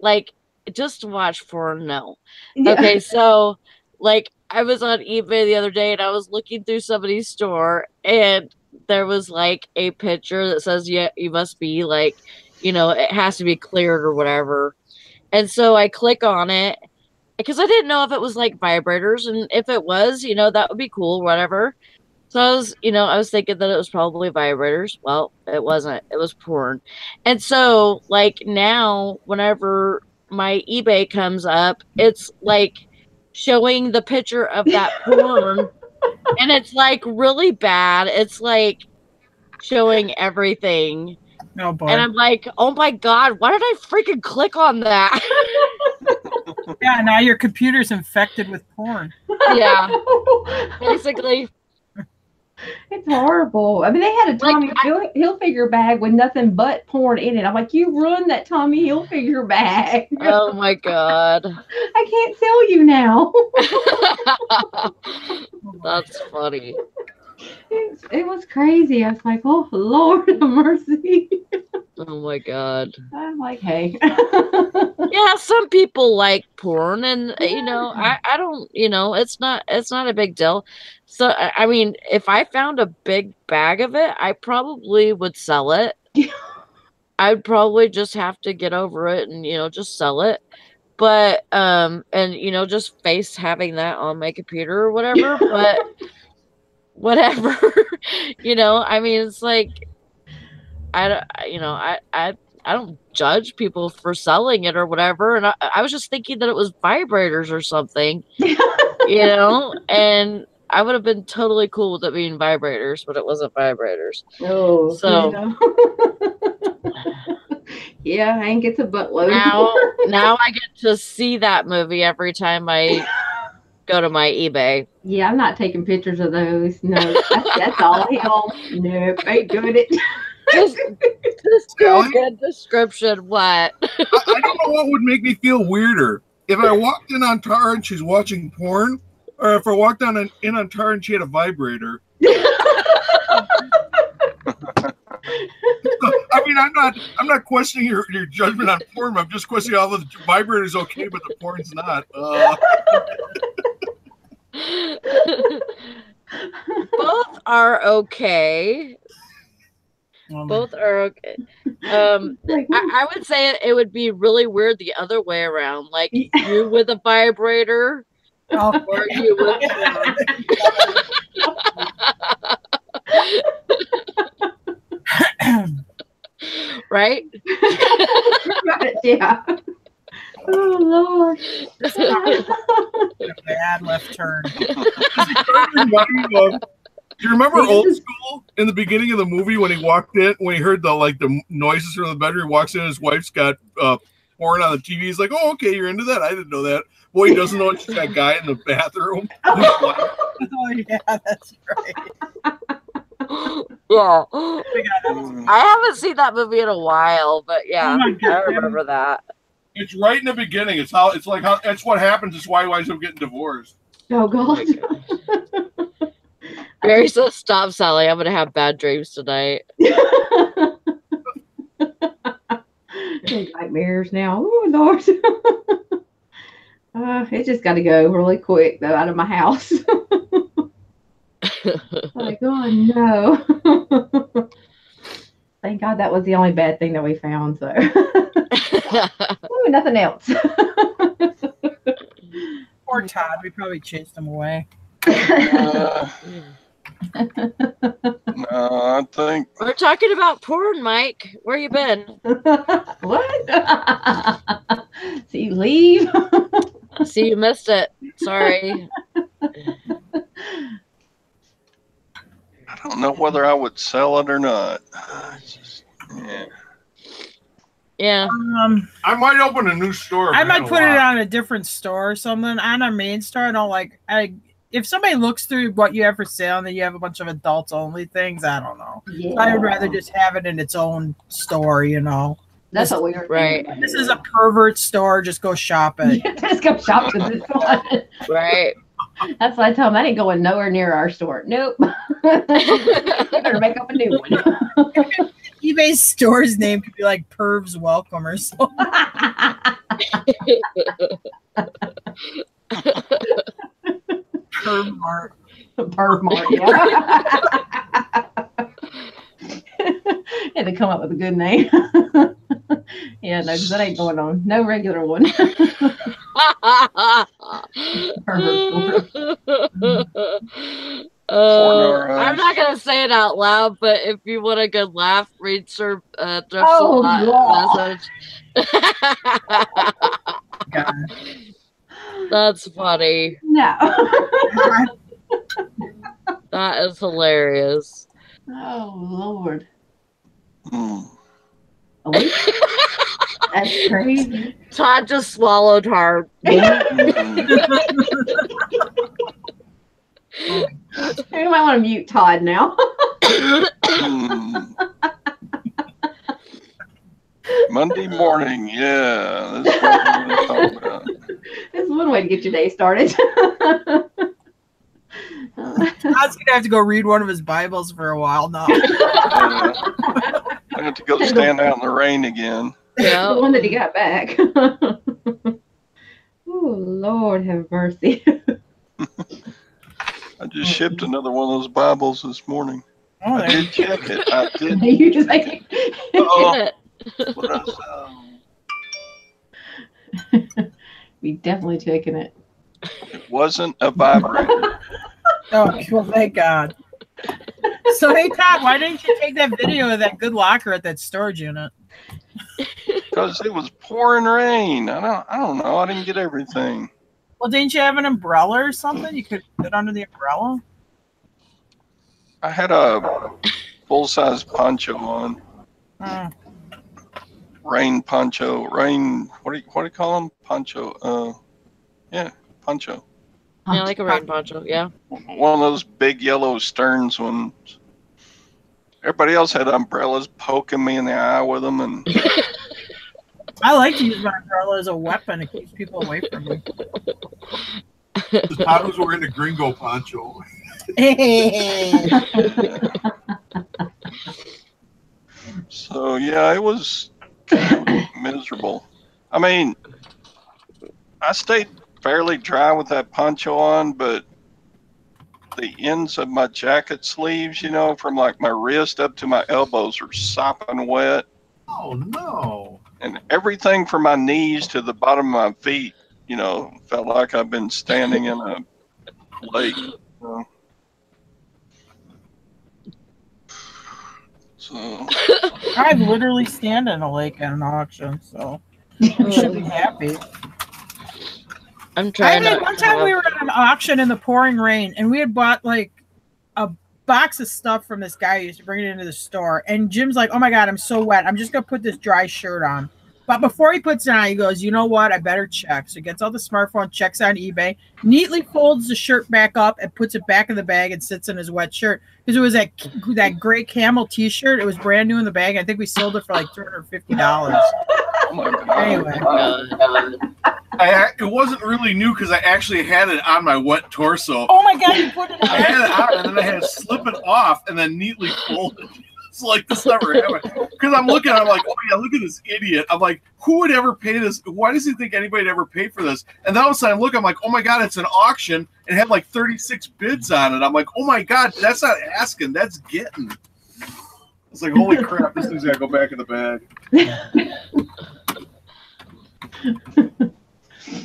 like, just to watch porn, no. Yeah. Okay, so like I was on eBay the other day and I was looking through somebody's store and there was like a picture that says, yeah, you must be like, it has to be cleared or whatever. And so I click on it because I didn't know if it was like vibrators, and if it was, that would be cool, whatever. So I was thinking that it was probably vibrators. Well, it wasn't. It was porn. And so like now whenever my eBay comes up, it's like showing the picture of that porn and it's like really bad. It's like showing everything. Oh boy. And I'm like, oh my God, why did I freaking click on that? Yeah, now your computer's infected with porn. Yeah. Basically. It's horrible. I mean, they had a Tommy Hilfiger bag with nothing but porn in it. I'm like, you ruined that Tommy Hilfiger bag. Oh my God. I can't sell you now. That's funny. It was crazy. I was like, oh, Lord have mercy. Oh my God. I'm like, hey. Yeah, some people like porn and I don't, it's not a big deal. So I mean, if I found a big bag of it, I probably would sell it. I'd probably just have to get over it and just sell it. But and just face having that on my computer or whatever, but whatever. I mean, it's like I don't judge people for selling it or whatever. And I was just thinking that it was vibrators or something, and I would have been totally cool with it being vibrators, but it wasn't vibrators. Oh, so yeah, Hank gets a buttload. Now I get to see that movie every time I go to my eBay. Yeah, I'm not taking pictures of those. No, that's all him. Nope, ain't doing it. Just do a good description. What? I don't know what would make me feel weirder. If I walked in on Tara and she's watching porn, or if I walked in on Tara and she had a vibrator. I mean, I'm not questioning your judgment on porn. I'm just questioning how the vibrator's okay, but the porn's not. Both are okay. Both are okay. I would say it would be really weird the other way around. Like you with a vibrator, or you with right? Yeah. Oh Lord. Bad left turn. Do you remember Old School in the beginning of the movie when he walked in, when he heard the noises from the bedroom? He walks in, his wife's got porn on the TV. He's like, "Oh, okay, you're into that. I didn't know that." Boy, he doesn't know it's that guy in the bathroom. Oh yeah, that's right. Yeah, I haven't seen that movie in a while, but yeah, I remember that. It's right in the beginning. It's what happens. It's why he winds up getting divorced. Oh God. Mary says, "Stop, Sally. I'm gonna have bad dreams tonight." Nightmares now. Oh Lord. It just got to go really quick though, out of my house. Like, oh no. Thank God that was the only bad thing that we found. So, ooh, nothing else. Poor Todd. We probably chased him away. No, I think We're talking about porn, Mike. Where you been? What? So you leave? See, you missed it. Sorry. I don't know whether I would sell it or not. It's just, yeah. Yeah. I might open a new store. I might put it on a different store or something. On our main store, I don't like. If somebody looks through what you have for sale and then you have a bunch of adults only things, I don't know. Yeah. So I would rather just have it in its own store, you know. That's what we were right. This is a pervert store. Just go shop it. Just go shop to this one. Right. That's why I tell them I ain't going nowhere near our store. Nope. You better make up a new one. eBay's store's name could be like Perv's Welcome or something. Perv Mart. Perv Mart, yeah. Had to come up with a good name. Yeah, no, because that ain't going on. No regular one. I'm not gonna say it out loud, but if you want a good laugh, read Sir message. That's funny. No. That is hilarious. Oh Lord. Mm. That's crazy. Todd just swallowed hard. You might want to mute Todd now. Monday morning, yeah. That's what we're going to talk about. That's one way to get your day started. Todd's gonna have to go read one of his Bibles for a while now. I have to go stand out in the rain again. Yeah. The one that he got back. Oh, Lord have mercy. I just shipped another one of those Bibles this morning. Oh, I did check it. I did. You just like, we definitely checking it. It wasn't a vibrator. Oh, well, thank God. So, hey, Todd, why didn't you take that video of that good locker at that storage unit? Because it was pouring rain. I don't know. I didn't get everything. Well, didn't you have an umbrella or something? You could put under the umbrella. I had a full-size poncho on. Rain poncho. Rain. What do you call them? Poncho. Yeah, poncho. Yeah, like a rain poncho. Yeah. One of those big yellow Stearns ones. Everybody else had umbrellas poking me in the eye with them, and I like to use my umbrella as a weapon. It keeps people away from me. The Todd was wearing a gringo poncho. So yeah, it was kind of miserable. I mean, I stayed fairly dry with that poncho on, but the ends of my jacket sleeves, you know, from like my wrist up to my elbows are sopping wet. Oh no. And everything from my knees to the bottom of my feet, you know, felt like I've been standing in a lake. So I've literally stand in a lake at an auction, so you should be happy. I'm trying. One time we were at an auction in the pouring rain, and we had bought like a box of stuff from this guy who used to bring it into the store. And Jim's like, "Oh my God, I'm so wet. I'm just gonna put this dry shirt on." But before he puts it on, he goes, "You know what? I better check." So he gets out the smartphone, checks on eBay, neatly folds the shirt back up, and puts it back in the bag and sits in his wet shirt. Because it was that gray camel T-shirt. It was brand new in the bag. I think we sold it for like $250. oh my God. Anyway. It wasn't really new because I actually had it on my wet torso. Oh my God, you put it on. I had it on and then I had to slip it off and then neatly fold it. It's like this never happened. Because I'm looking, I'm like, oh yeah, look at this idiot. I'm like, who would ever pay this? Why does he think anybody would ever pay for this? And then all of a sudden I look, I'm like, oh my god, it's an auction. It had like 36 bids on it. I'm like, oh my god, that's not asking, that's getting. It's like, holy crap, this thing's gotta go back in the bag.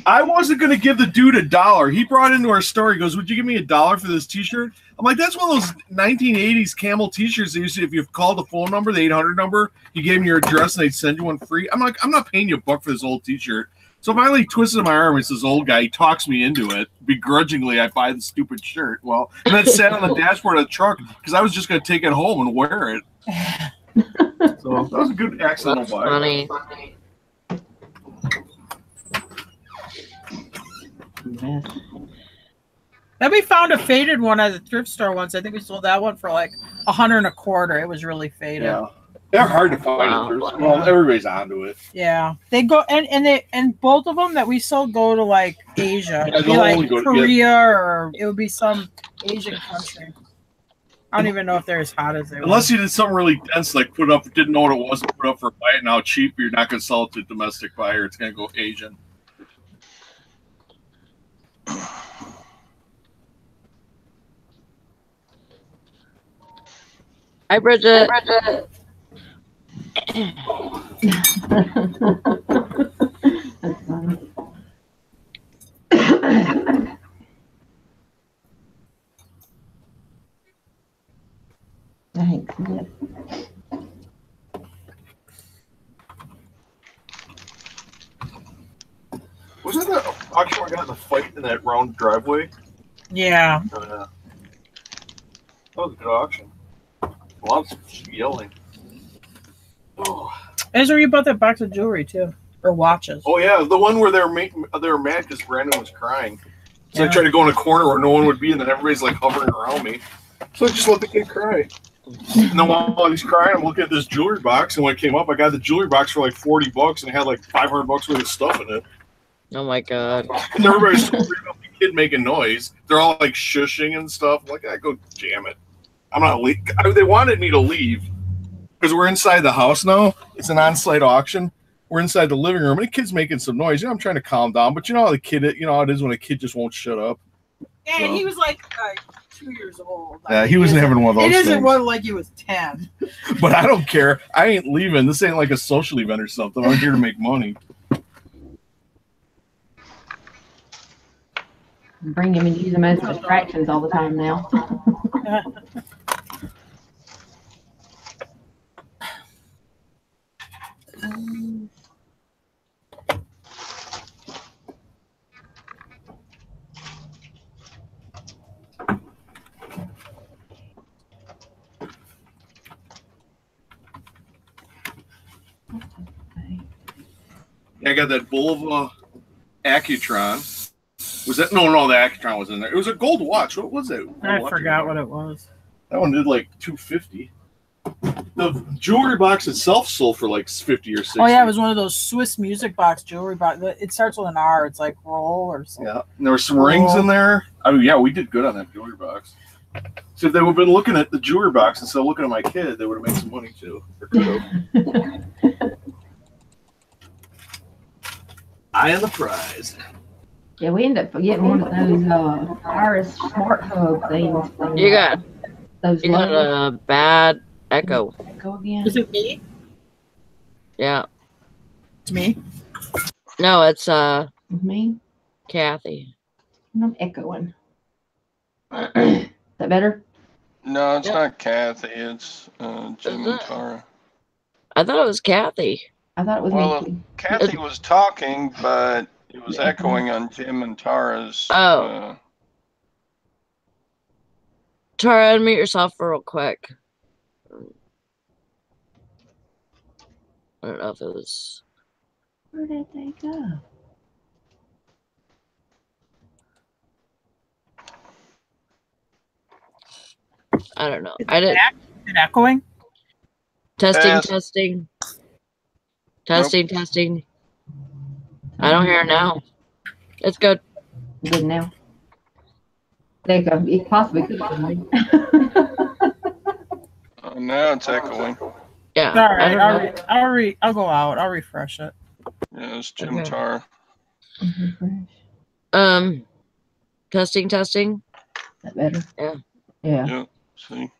I wasn't going to give the dude $1. He brought into our store. He goes, would you give me $1 for this t-shirt? I'm like, that's one of those 1980s camel t-shirts that you see if you've called the phone number, the 800 number, you gave them your address and they'd send you one free. I'm like, I'm not paying you $1 for this old t-shirt. So finally twisted my arm. It's this old guy. He talks me into it. Begrudgingly, I buy the stupid shirt. Well, and then sat on the dashboard of the truck because I was just going to take it home and wear it. So that was a good accidental buy. Funny. Then we found a faded one at the thrift store once. I think we sold that one for like $125. It was really faded. Yeah, they're hard to find. Well, everybody's onto it. Yeah, they go and both of them that we sold go to like Asia, Yeah, it'd be like Korea or it would be some Asian country. I don't even know if they're as hot as they were. Unless you did something really dense, like put up, didn't know what it was, put up for buy it now cheap. You're not going to sell it to a domestic buyer. It's going to go Asian. Hi, Bridget. That's funny. Thanks. Yep. Wasn't that auction we got in a fight in that round driveway? Yeah. That was a good auction. Lots of yelling. Oh. That's where you bought that box of jewelry too, or watches. Oh yeah, the one where they were mad because Brandon was crying. So I tried to go in a corner where no one would be, and then everybody's like hovering around me. So I just let the kid cry. And then while he's crying, I'm looking at this jewelry box, and when it came up, I got the jewelry box for like $40, and it had like $500 worth of stuff in it. Oh my god! And everybody's so worried about the kid making noise. They're all like shushing and stuff. I'm like, I go jam it. I'm not leaving. They wanted me to leave because we're inside the house now. It's an on-site auction. We're inside the living room, and the kid's making some noise. You know, I'm trying to calm down, but you know how the kid, you know how it is when a kid just won't shut up. Yeah, so. He was like 2 years old. Like, yeah, he wasn't having one of those. It isn't one like he was 10. But I don't care. I ain't leaving. This ain't like a social event or something. I'm here to make money. Bring him and use them as distractions all the time now. I got that Bulova Accutron. Was that no? The Accutron was in there. It was a gold watch. What was it? I forgot what it was. That one did like $250. The jewelry box itself sold for like $50 or $60. Oh yeah, it was one of those Swiss music box jewelry box. It starts with an R. It's like roll or something. Yeah, and there were some rings in there. I mean, yeah, we did good on that jewelry box. So if they would have been looking at the jewelry box instead of looking at my kid, they would have made some money too. Or could have. Eye on the prize. Yeah, we end up getting one of those Iris smart hub things. From, You got those a bad echo. Go again. Is it me? Yeah. It's me. No, it's Me? Kathy. I'm echoing. Is that better? No, it's not Kathy. It's Jim and Tara. I thought it was Kathy. I thought it was me. Kathy was talking, but it was echoing on Jim and Tara's. Oh. Tara, unmute yourself real quick. I don't know if it was. Where did they go? I don't know. I didn't. Is it echoing? Testing. Testing. I don't hear it now. It's good. Good now. There you go. It possibly could have been me. Now it's echoing. Yeah. All right, I'll go out. I'll refresh it. Yeah, it's Jim Tar. Testing. Is that better? Yeah. Yeah. See,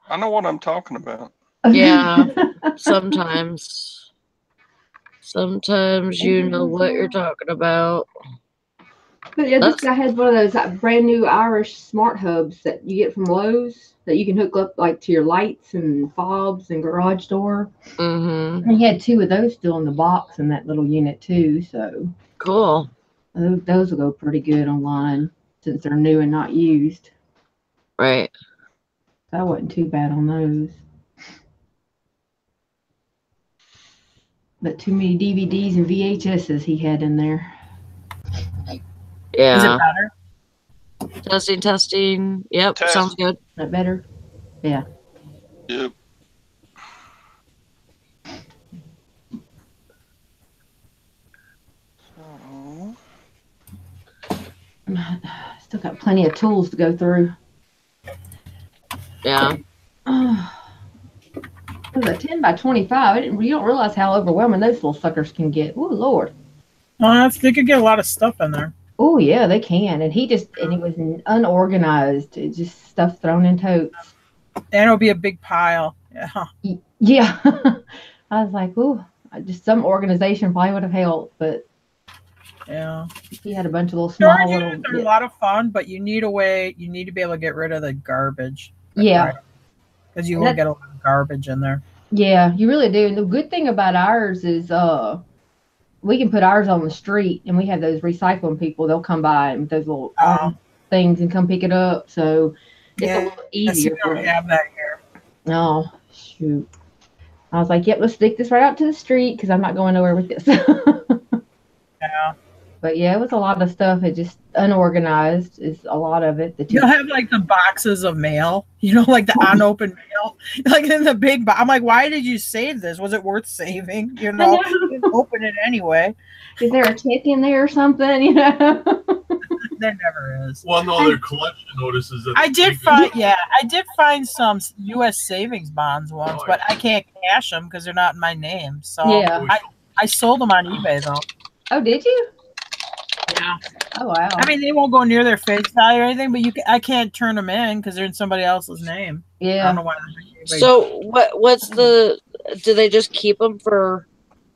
I know what I'm talking about. Yeah. Sometimes you know what you're talking about. But yeah, this guy has one of those brand new Irish smart hubs that you get from Lowe's that you can hook up like to your lights and fobs and garage door. Mm-hmm. And he had 2 of those still in the box in that little unit too. So Cool. those will go pretty good online since they're new and not used. Right. That wasn't too bad on those. But too many DVDs and VHSs he had in there. Yeah. Is it better? Testing. Yep. Test. Sounds good. Is that better? Yeah. Yep. Still got plenty of tools to go through. Yeah. It was a 10 by 25. You don't realize how overwhelming those little suckers can get. Oh, Lord. They could get a lot of stuff in there. Oh, yeah, they can. And it was unorganized. It just stuff thrown in totes. And it'll be a big pile. Yeah. Yeah. I was like, ooh, just some organization probably would have helped, but yeah, he had a bunch of little small little. They're a lot of fun, but you need to be able to get rid of the garbage. Yeah. Because you will get a lot of garbage in there. Yeah, you really do. And the good thing about ours is we can put ours on the street, and we have those recycling people. They'll come by with those little things and come pick it up. So it's a little easier. We don't have that here. Oh, shoot. I was like, yep, let's stick this right out to the street because I'm not going nowhere with this. Yeah. But yeah, it was a lot of stuff. It just unorganized is a lot of it. You'll have like the boxes of mail, like the unopened mail, like in the big box. I'm like, why did you save this? Was it worth saving? You open it anyway. Is there a check in there or something? There never is. Well, no, they're collection notices. I did find some U.S. savings bonds once, but I can't cash them because they're not in my name. So yeah, I sold them on eBay though. Oh, did you? Yeah. Oh, wow. I mean, they won't go near their face value or anything, but I can't turn them in because they're in somebody else's name. Yeah. I don't know why. So do they just keep them for?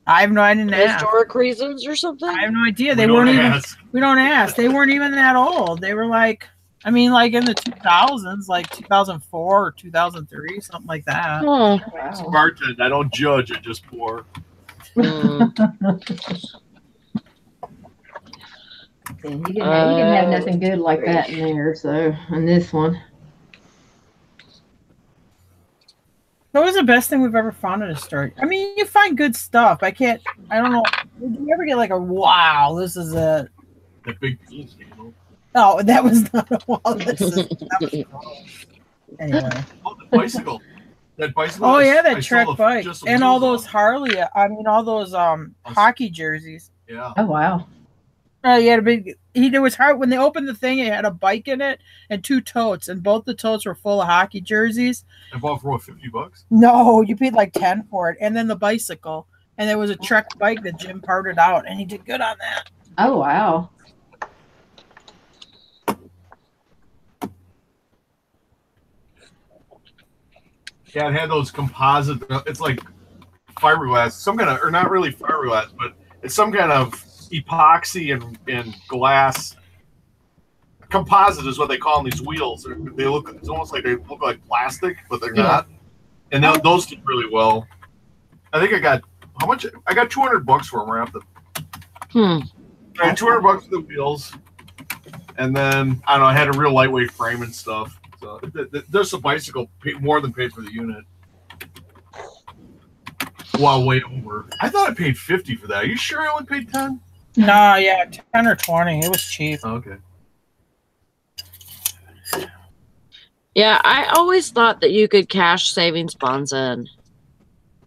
I have no idea. Historic reasons or something? I have no idea. We don't ask. They weren't even that old. They were like in the 2000s, like 2004 or 2003, something like that. Oh, wow. Spartan, I don't judge, I just pour. You didn't have nothing good like that in there, so in this one. What was the best thing we've ever found in a store? I mean, you find good stuff. I don't know. Did you ever get like a wow, this is it? That big piece, Oh, that was not a wow. That was anyway. Oh, the bicycle. That bicycle. Oh yeah, that Trek bike. And all those Harley, all those hockey jerseys. Yeah. Oh wow. He had a big. It was hard when they opened the thing. It had a bike in it and 2 totes, and both the totes were full of hockey jerseys. I bought for what, $50? No, you paid like 10 for it, and then the bicycle, and there was a Trek bike that Jim parted out, and he did good on that. Oh wow. Yeah, it had those composite. It's like fiberglass, some kind of, or not really fiberglass, but it's some kind of epoxy and glass composite is what they call them, these wheels. It's almost like they look like plastic, but they're not. And those did really well. I think I got how much? I got $200 for them wrapped up. I had $200 for the wheels, and then I don't know. I had a real lightweight frame and stuff. So there's a bicycle more than paid for the unit. Wow, way over. I thought I paid $50 for that. Are you sure I only paid $10? No, yeah, 10 or 20. It was cheap. Oh, okay. Yeah, I always thought that you could cash savings bonds in.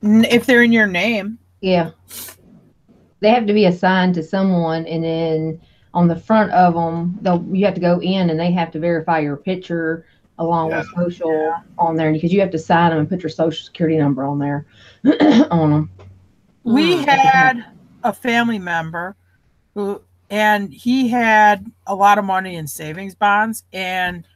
If they're in your name. Yeah. They have to be assigned to someone, and then on the front of them, you have to go in and they have to verify your picture along with social on there, because you have to sign them and put your social security number on there on them. We had a family member and he had a lot of money in savings bonds, and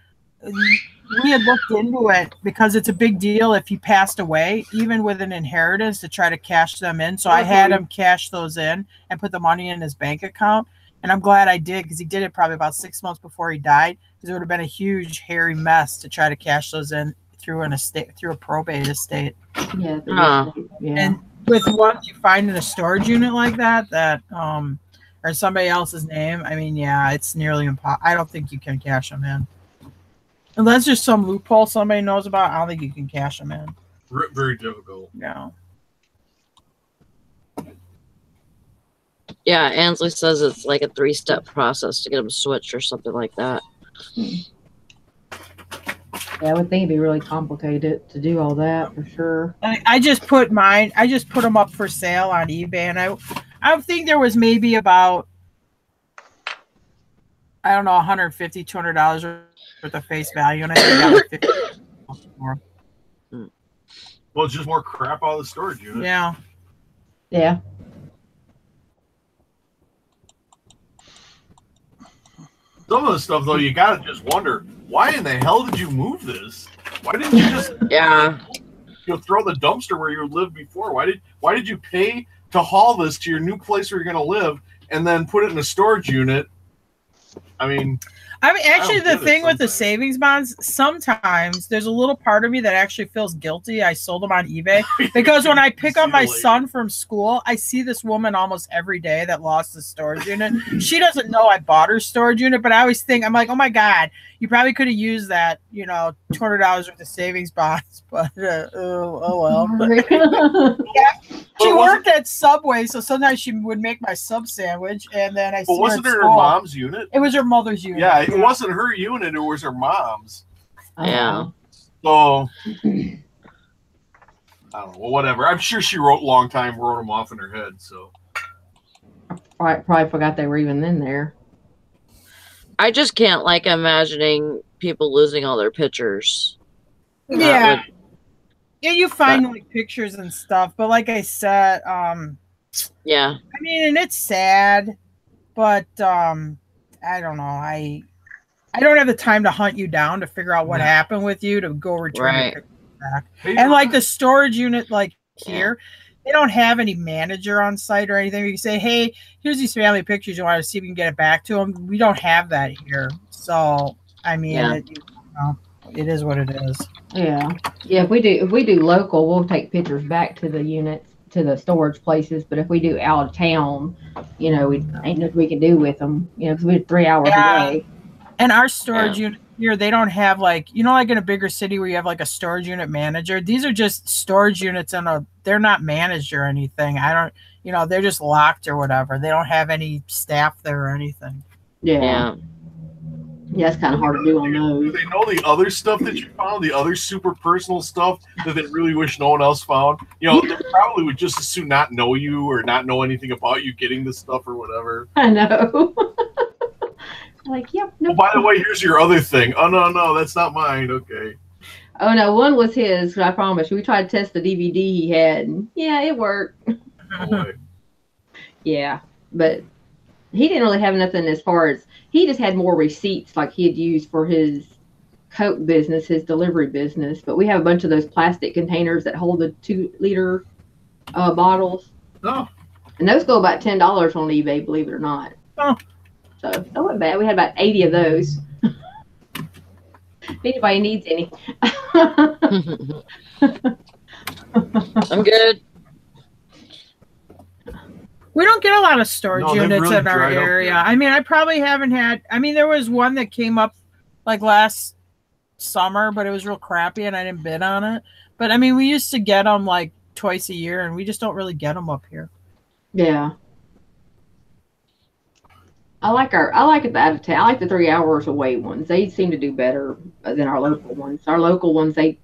we had looked into it because it's a big deal if he passed away, even with an inheritance, to try to cash them in. So I had him cash those in and put the money in his bank account. And I'm glad I did, because he did it probably about 6 months before he died, because it would have been a huge, hairy mess to try to cash those in through a probate estate. Yeah. And with what you find in a storage unit like that, or somebody else's name, I mean, yeah, it's nearly impossible. I don't think you can cash them in. Unless there's some loophole somebody knows about, I don't think you can cash them in. Very difficult. Yeah. Yeah, Ansley says it's like a 3-step process to get them switched or something like that. Yeah, I would think it'd be really complicated to do all that for sure. I just put them up for sale on eBay, and I think there was maybe about, I don't know, $150, $200 worth of face value, and I think that was $50 more. Well, it's just more crap out of the storage unit. Yeah. Yeah. Some of the stuff, though, you gotta just wonder, why in the hell did you move this? Why didn't you just throw the dumpster where you lived before? Why did you pay to haul this to your new place where you're gonna live and then put it in a storage unit? I mean, actually, the thing with the savings bonds, sometimes there's a little part of me that actually feels guilty. I sold them on eBay because when I pick up my son from school, I see this woman almost every day that lost the storage unit. She doesn't know I bought her storage unit, but I always think, I'm like, oh my God, you probably could have used that, $200 worth of savings bonds, but oh well. Yeah, she worked at Subway, so sometimes she would make my sub sandwich, and then I. But wasn't it her mom's unit? It was her mother's unit. Yeah, it wasn't her unit; it was her mom's. Yeah. So I don't know. Well, whatever. I'm sure she wrote them off in her head. So probably forgot they were even in there. I just can't imagining people losing all their pictures. Yeah. Yeah, you find pictures and stuff, but like I said, yeah. I mean, and it's sad, but I don't know. I don't have the time to hunt you down to figure out what happened with you to go return your pictures back. And like the storage unit, here, they don't have any manager on site or anything. You say, hey, here's these family pictures. You want to see if we can get it back to them? We don't have that here. So, I mean, it is what it is. Yeah. Yeah. If we do local, we'll take pictures back to the units, to the storage places. But if we do out of town, we ain't nothing we can do with them, because we're 3 hours away. And our storage unit here, they don't have like in a bigger city where you have like a storage unit manager. These are just storage units they're not managed or anything. They're just locked or whatever. They don't have any staff there or anything. Yeah. Yeah, it's kind of hard to do on those. Do they know the other stuff that you found, the other super personal stuff that they really wish no one else found? They probably would just as soon not know you or not know anything about you getting this stuff or whatever. I know. Yep. No. Oh, by the way, here's your other thing. Oh, no, that's not mine. Okay. Oh, no, one was his, I promise. We tried to test the DVD he had, and it worked. Oh, boy. Yeah, but he didn't really have nothing as far as, he just had more receipts like he had used for his Coke business, his delivery business. But we have a bunch of those plastic containers that hold the 2-liter bottles. Oh. And those go about $10 on eBay, believe it or not. Oh. So that wasn't bad. We had about 80 of those. If anybody needs any. I'm good. We don't get a lot of storage units in our area. I mean, I probably haven't had. I mean, there was one that came up last summer, but it was real crappy, and I didn't bid on it. But I mean, we used to get them twice a year, and we just don't really get them up here. Yeah. I like it out of town. I like the 3 hours away ones. They seem to do better than our local ones. Our local ones, they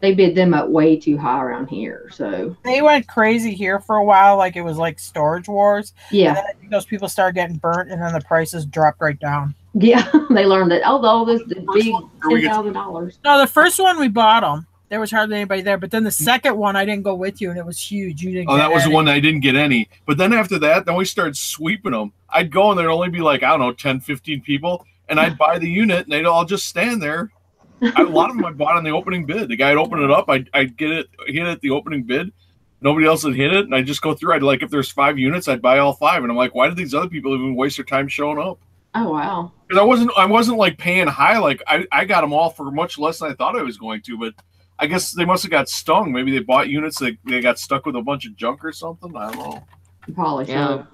they bid them up way too high around here. So they went crazy here for a while, like it was like storage wars. Yeah. And then I think those people started getting burnt, and then the prices dropped right down. Yeah, they learned that. All this the big $10,000. No, the first one we bought them. There was hardly anybody there, but then the second one I didn't go with you, and it was huge. You didn't. Oh, that was the one that I didn't get any. But then after that, then we started sweeping them. I'd go and there'd only be like, I don't know, 10, 15 people, and I'd buy the unit, and they'd all just stand there. A lot of them I bought on the opening bid. The guy would open it up, I'd get it, hit it at the opening bid. Nobody else would hit it, and I'd just go through. I'd like, if there's 5 units, I'd buy all 5. And I'm like, why did these other people even waste their time showing up? Oh wow! Because I wasn't like paying high. Like I got them all for much less than I thought I was going to. But I guess they must have got stung. Maybe they bought units that they got stuck with a bunch of junk or something. I don't know. Probably so.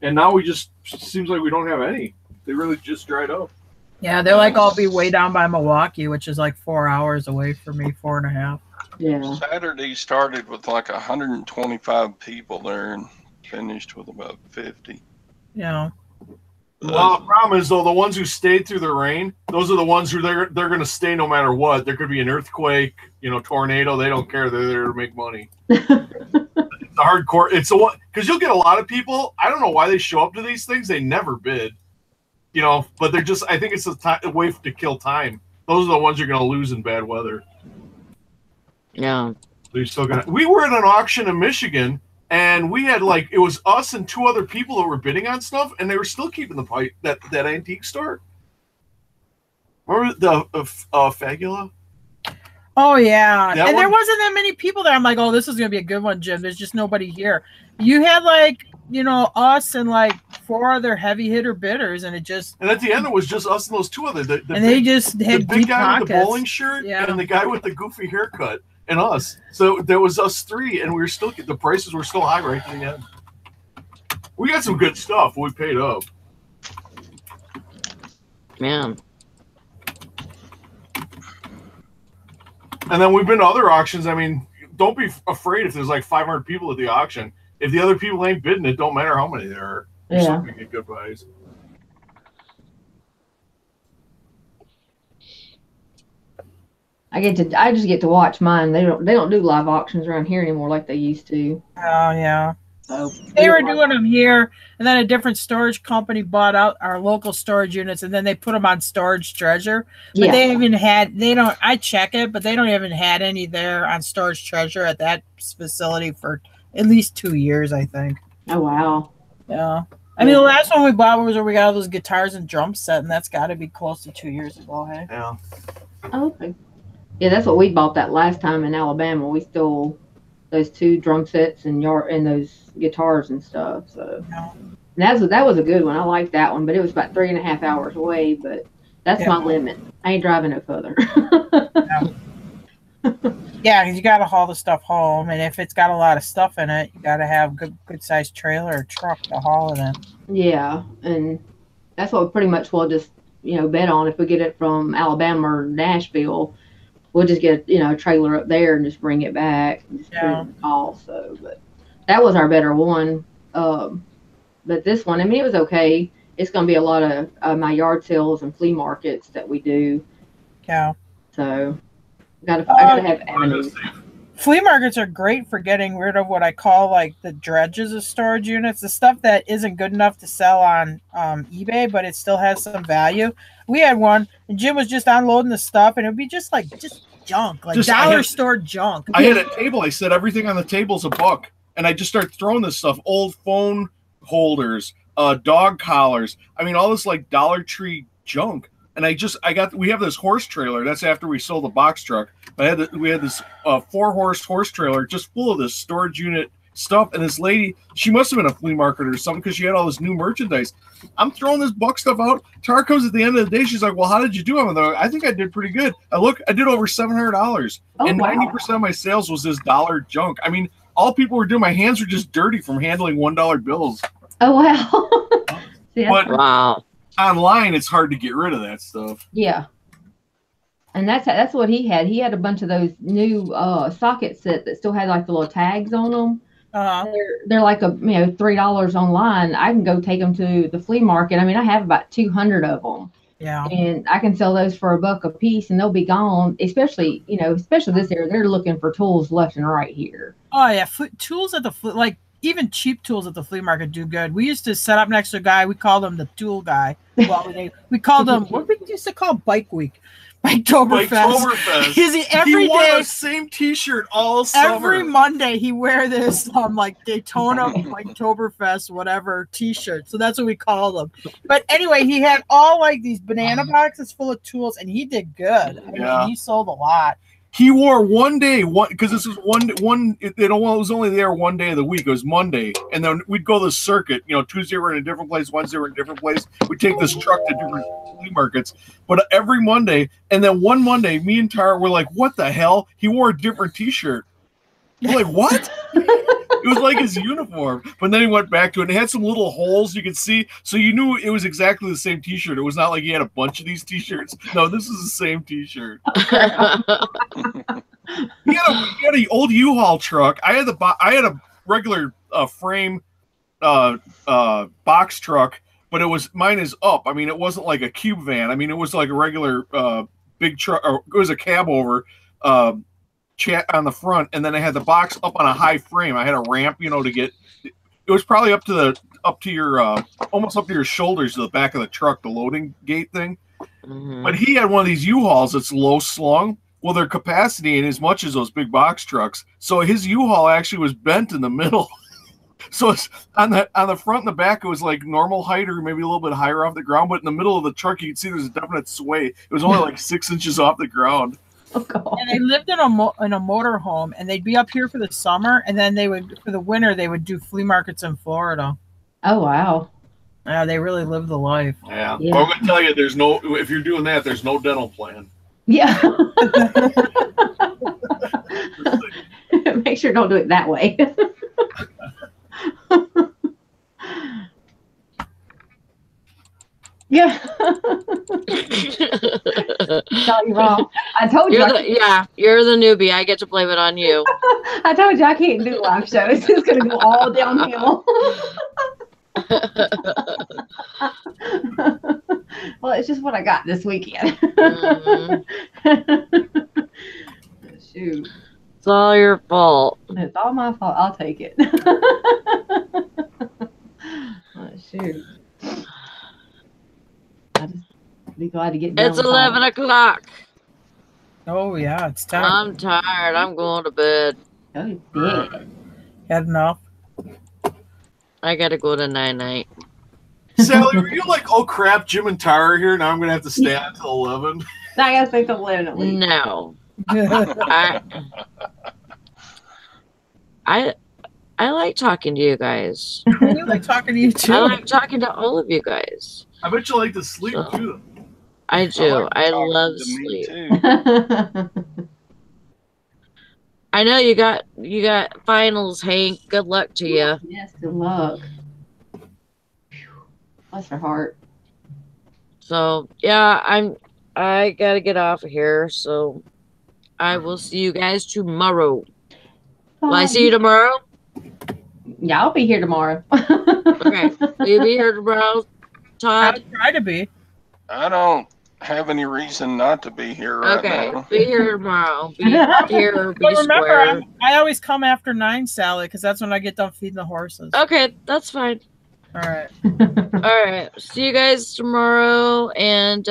And now we just seems like we don't have any. They really just dried up. Yeah, they're like all be way down by Milwaukee, which is like 4 hours away from me, 4.5. Yeah. Saturday started with like 125 people there and finished with about 50. Yeah. Well, the problem is though, the ones who stayed through the rain, those are the ones who they're going to stay no matter what. There could be an earthquake, tornado. They don't care. They're there to make money. It's a hardcore. It's a one because you'll get a lot of people. I don't know why they show up to these things. They never bid. But they're just, I think it's a way to kill time. Those are the ones you're going to lose in bad weather. Yeah. They're still gonna. We were at an auction in Michigan, and we had it was us and 2 other people that were bidding on stuff, and they were still keeping the pipe, that antique store. Remember the Fagula? Oh, yeah. That and there one? wasn't that many people there. I'm like, oh, this is going to be a good one, Jim. There's just nobody here. You had us and 4 other heavy hitter bidders, and it just. And at the end, it was just us and those 2 other. They just had the big deep guy pockets. with the bowling shirt and the guy with the goofy haircut and us. So there was us 3, and we were still the prices were still high right at the end. We got some good stuff. We paid up. Man. And then we've been to other auctions. I mean, don't be afraid if there's 500 people at the auction. If the other people ain't bidding, it don't matter how many there are. You're still gonna get good buys. I just get to watch mine. They don't do live auctions around here anymore like they used to. Oh yeah. So they were doing them here, and then a different storage company bought out our local storage units, and then they put them on Storage Treasure. But I check it, but they don't even had any there on Storage Treasure at that facility for at least 2 years, I think. Oh wow. Yeah. I mean, the last one we bought was where we got all those guitars and drum set, and that's got to be close to 2 years ago, hey? Yeah. Oh, okay. Yeah, that's what we bought that last time in Alabama. We stole those 2 drum sets and those guitars and stuff. So that was a good one. I liked that one, but it was about 3.5 hours away. But that's my limit. I ain't driving no further. Yeah, because you got to haul the stuff home, and if it's got a lot of stuff in it, you got to have good sized trailer or truck to haul it in. Yeah, and that's what pretty much we'll just bet on. If we get it from Alabama or Nashville, we'll just get a trailer up there and just bring it back. And just put it in the haul. So, but that was our better one. But this one, I mean, it was okay. It's going to be a lot of my yard sales and flea markets that we do. Yeah. So. I gotta have avenues. Flea markets are great for getting rid of what I call the dredges of storage units, the stuff that isn't good enough to sell on eBay, but it still has some value. We had one, and Jim was just unloading the stuff, and it would be just junk, dollar store junk. I had a table. I said everything on the table's $1, and I just started throwing this stuff: old phone holders, dog collars. I mean, all this Dollar Tree junk. And we have this horse trailer. That's after we sold the box truck. We had this 4-horse horse trailer just full of this storage unit stuff. And this lady, she must have been a flea market or something because she had all this new merchandise. I'm throwing this buck stuff out. Tara comes at the end of the day. She's like, well, how did you do? I'm like, I think I did pretty good. I did over $700. And 90% of my sales was this dollar junk. I mean, all people were doing, my hands were just dirty from handling $1 bills. Oh, wow. Wow. Online, it's hard to get rid of that stuff. Yeah, and that's what he had. He had a bunch of those new socket set that still had the little tags on them. They're like $3 online. I can go take them to the flea market. I mean, I have about 200 of them, Yeah. And I can sell those for $1 a piece, and they'll be gone. Especially, especially this area, they're looking for tools left and right here. Oh yeah, tools at the like even cheap tools at the flea market do good. We used to set up next to a guy. We called him the tool guy. Well, we called him what we used to call Bike Week. Biketoberfest. He wore the same T-shirt all summer. Every Monday he wear this like Daytona Biketoberfest whatever T-shirt. So that's what we called him. But anyway, he had all like these banana boxes full of tools, and he did good. I mean, he sold a lot. He wore one day, because this was one. It was only there one day of the week. It was Monday, and then we'd go the circuit. Tuesday we're in a different place, Wednesday we're in a different place. We'd take this truck to different flea markets, but every Monday, and then one Monday, me and Tara were like, "What the hell?" He wore a different T-shirt. We're like, "What?" It was like his uniform, but then he went back to it. And it had some little holes you could see, so you knew it was exactly the same T-shirt. It was not like he had a bunch of these T-shirts. No, this is the same T-shirt. He had an old U-Haul truck. I had a regular frame box truck, but mine is up. I mean, it wasn't like a cube van. I mean, it was like a regular big truck, or it was a cab over. Chat on the front, and then I had the box up on a high frame. I had a ramp, to get. It was probably up to your almost up to your shoulders to the back of the truck, the loading gate thing. Mm-hmm. But he had one of these U-Hauls that's low slung. Well, their capacity ain't as much as those big box trucks, so his U-Haul actually was bent in the middle. So it's on the front and the back, it was like normal height or maybe a little bit higher off the ground, but in the middle of the truck, you can see there's a definite sway. It was only like 6 inches off the ground. Oh, God. And they lived in a motor home, and they'd be up here for the summer, and then for the winter they would do flea markets in Florida. Oh wow! Yeah, they really lived the life. Yeah. Well, I'm gonna tell you, if you're doing that, there's no dental plan. Yeah. Make sure don't do it that way. Yeah. No, you're wrong. I told you. You're the newbie. I get to blame it on you. I told you I can't do live shows. It's going to go all downhill. Well, it's just what I got this weekend. Shoot. It's all your fault. It's all my fault. I'll take it. Oh, shoot. I just be glad to get down. It's 11 o'clock. Oh yeah, it's time. I'm tired. I'm going to bed. Oh, yeah. Had enough. I gotta go to night. Sally, were you like, oh crap, Jim and Tara are here? Now I'm gonna have to stay out until 11. I gotta stay till 11 at least. No. I like talking to you guys. I like talking to you too. I like talking to all of you guys. I bet you like to sleep too. I do. I love sleep. I know you got finals, Hank. Good luck to you. Yes, good luck. Bless her heart. So yeah, I gotta get off of here. So I will see you guys tomorrow. Will I see you tomorrow? Yeah, I'll be here tomorrow. Okay. Will you be here tomorrow, Todd? I'll try to be. I don't have any reason not to be here right now. Be here tomorrow. Be here. Be But remember, square. I always come after 9, Sally, because that's when I get done feeding the horses. Okay, that's fine. All right. All right. See you guys tomorrow, and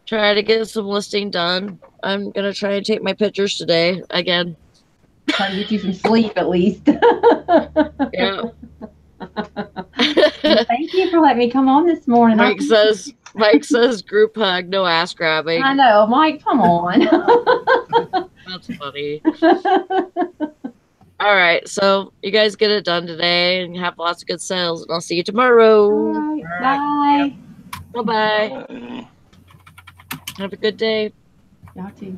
try to get some listing done. I'm gonna try and take my pictures today again. Try to get you some sleep at least. Yeah. Thank you for letting me come on this morning. Mike says group hug, no ass grabbing. I know, Mike, come on. That's funny. All right, so you guys get it done today and have lots of good sales, and I'll see you tomorrow. All right, bye. Bye-bye. Have a good day. Y'all too.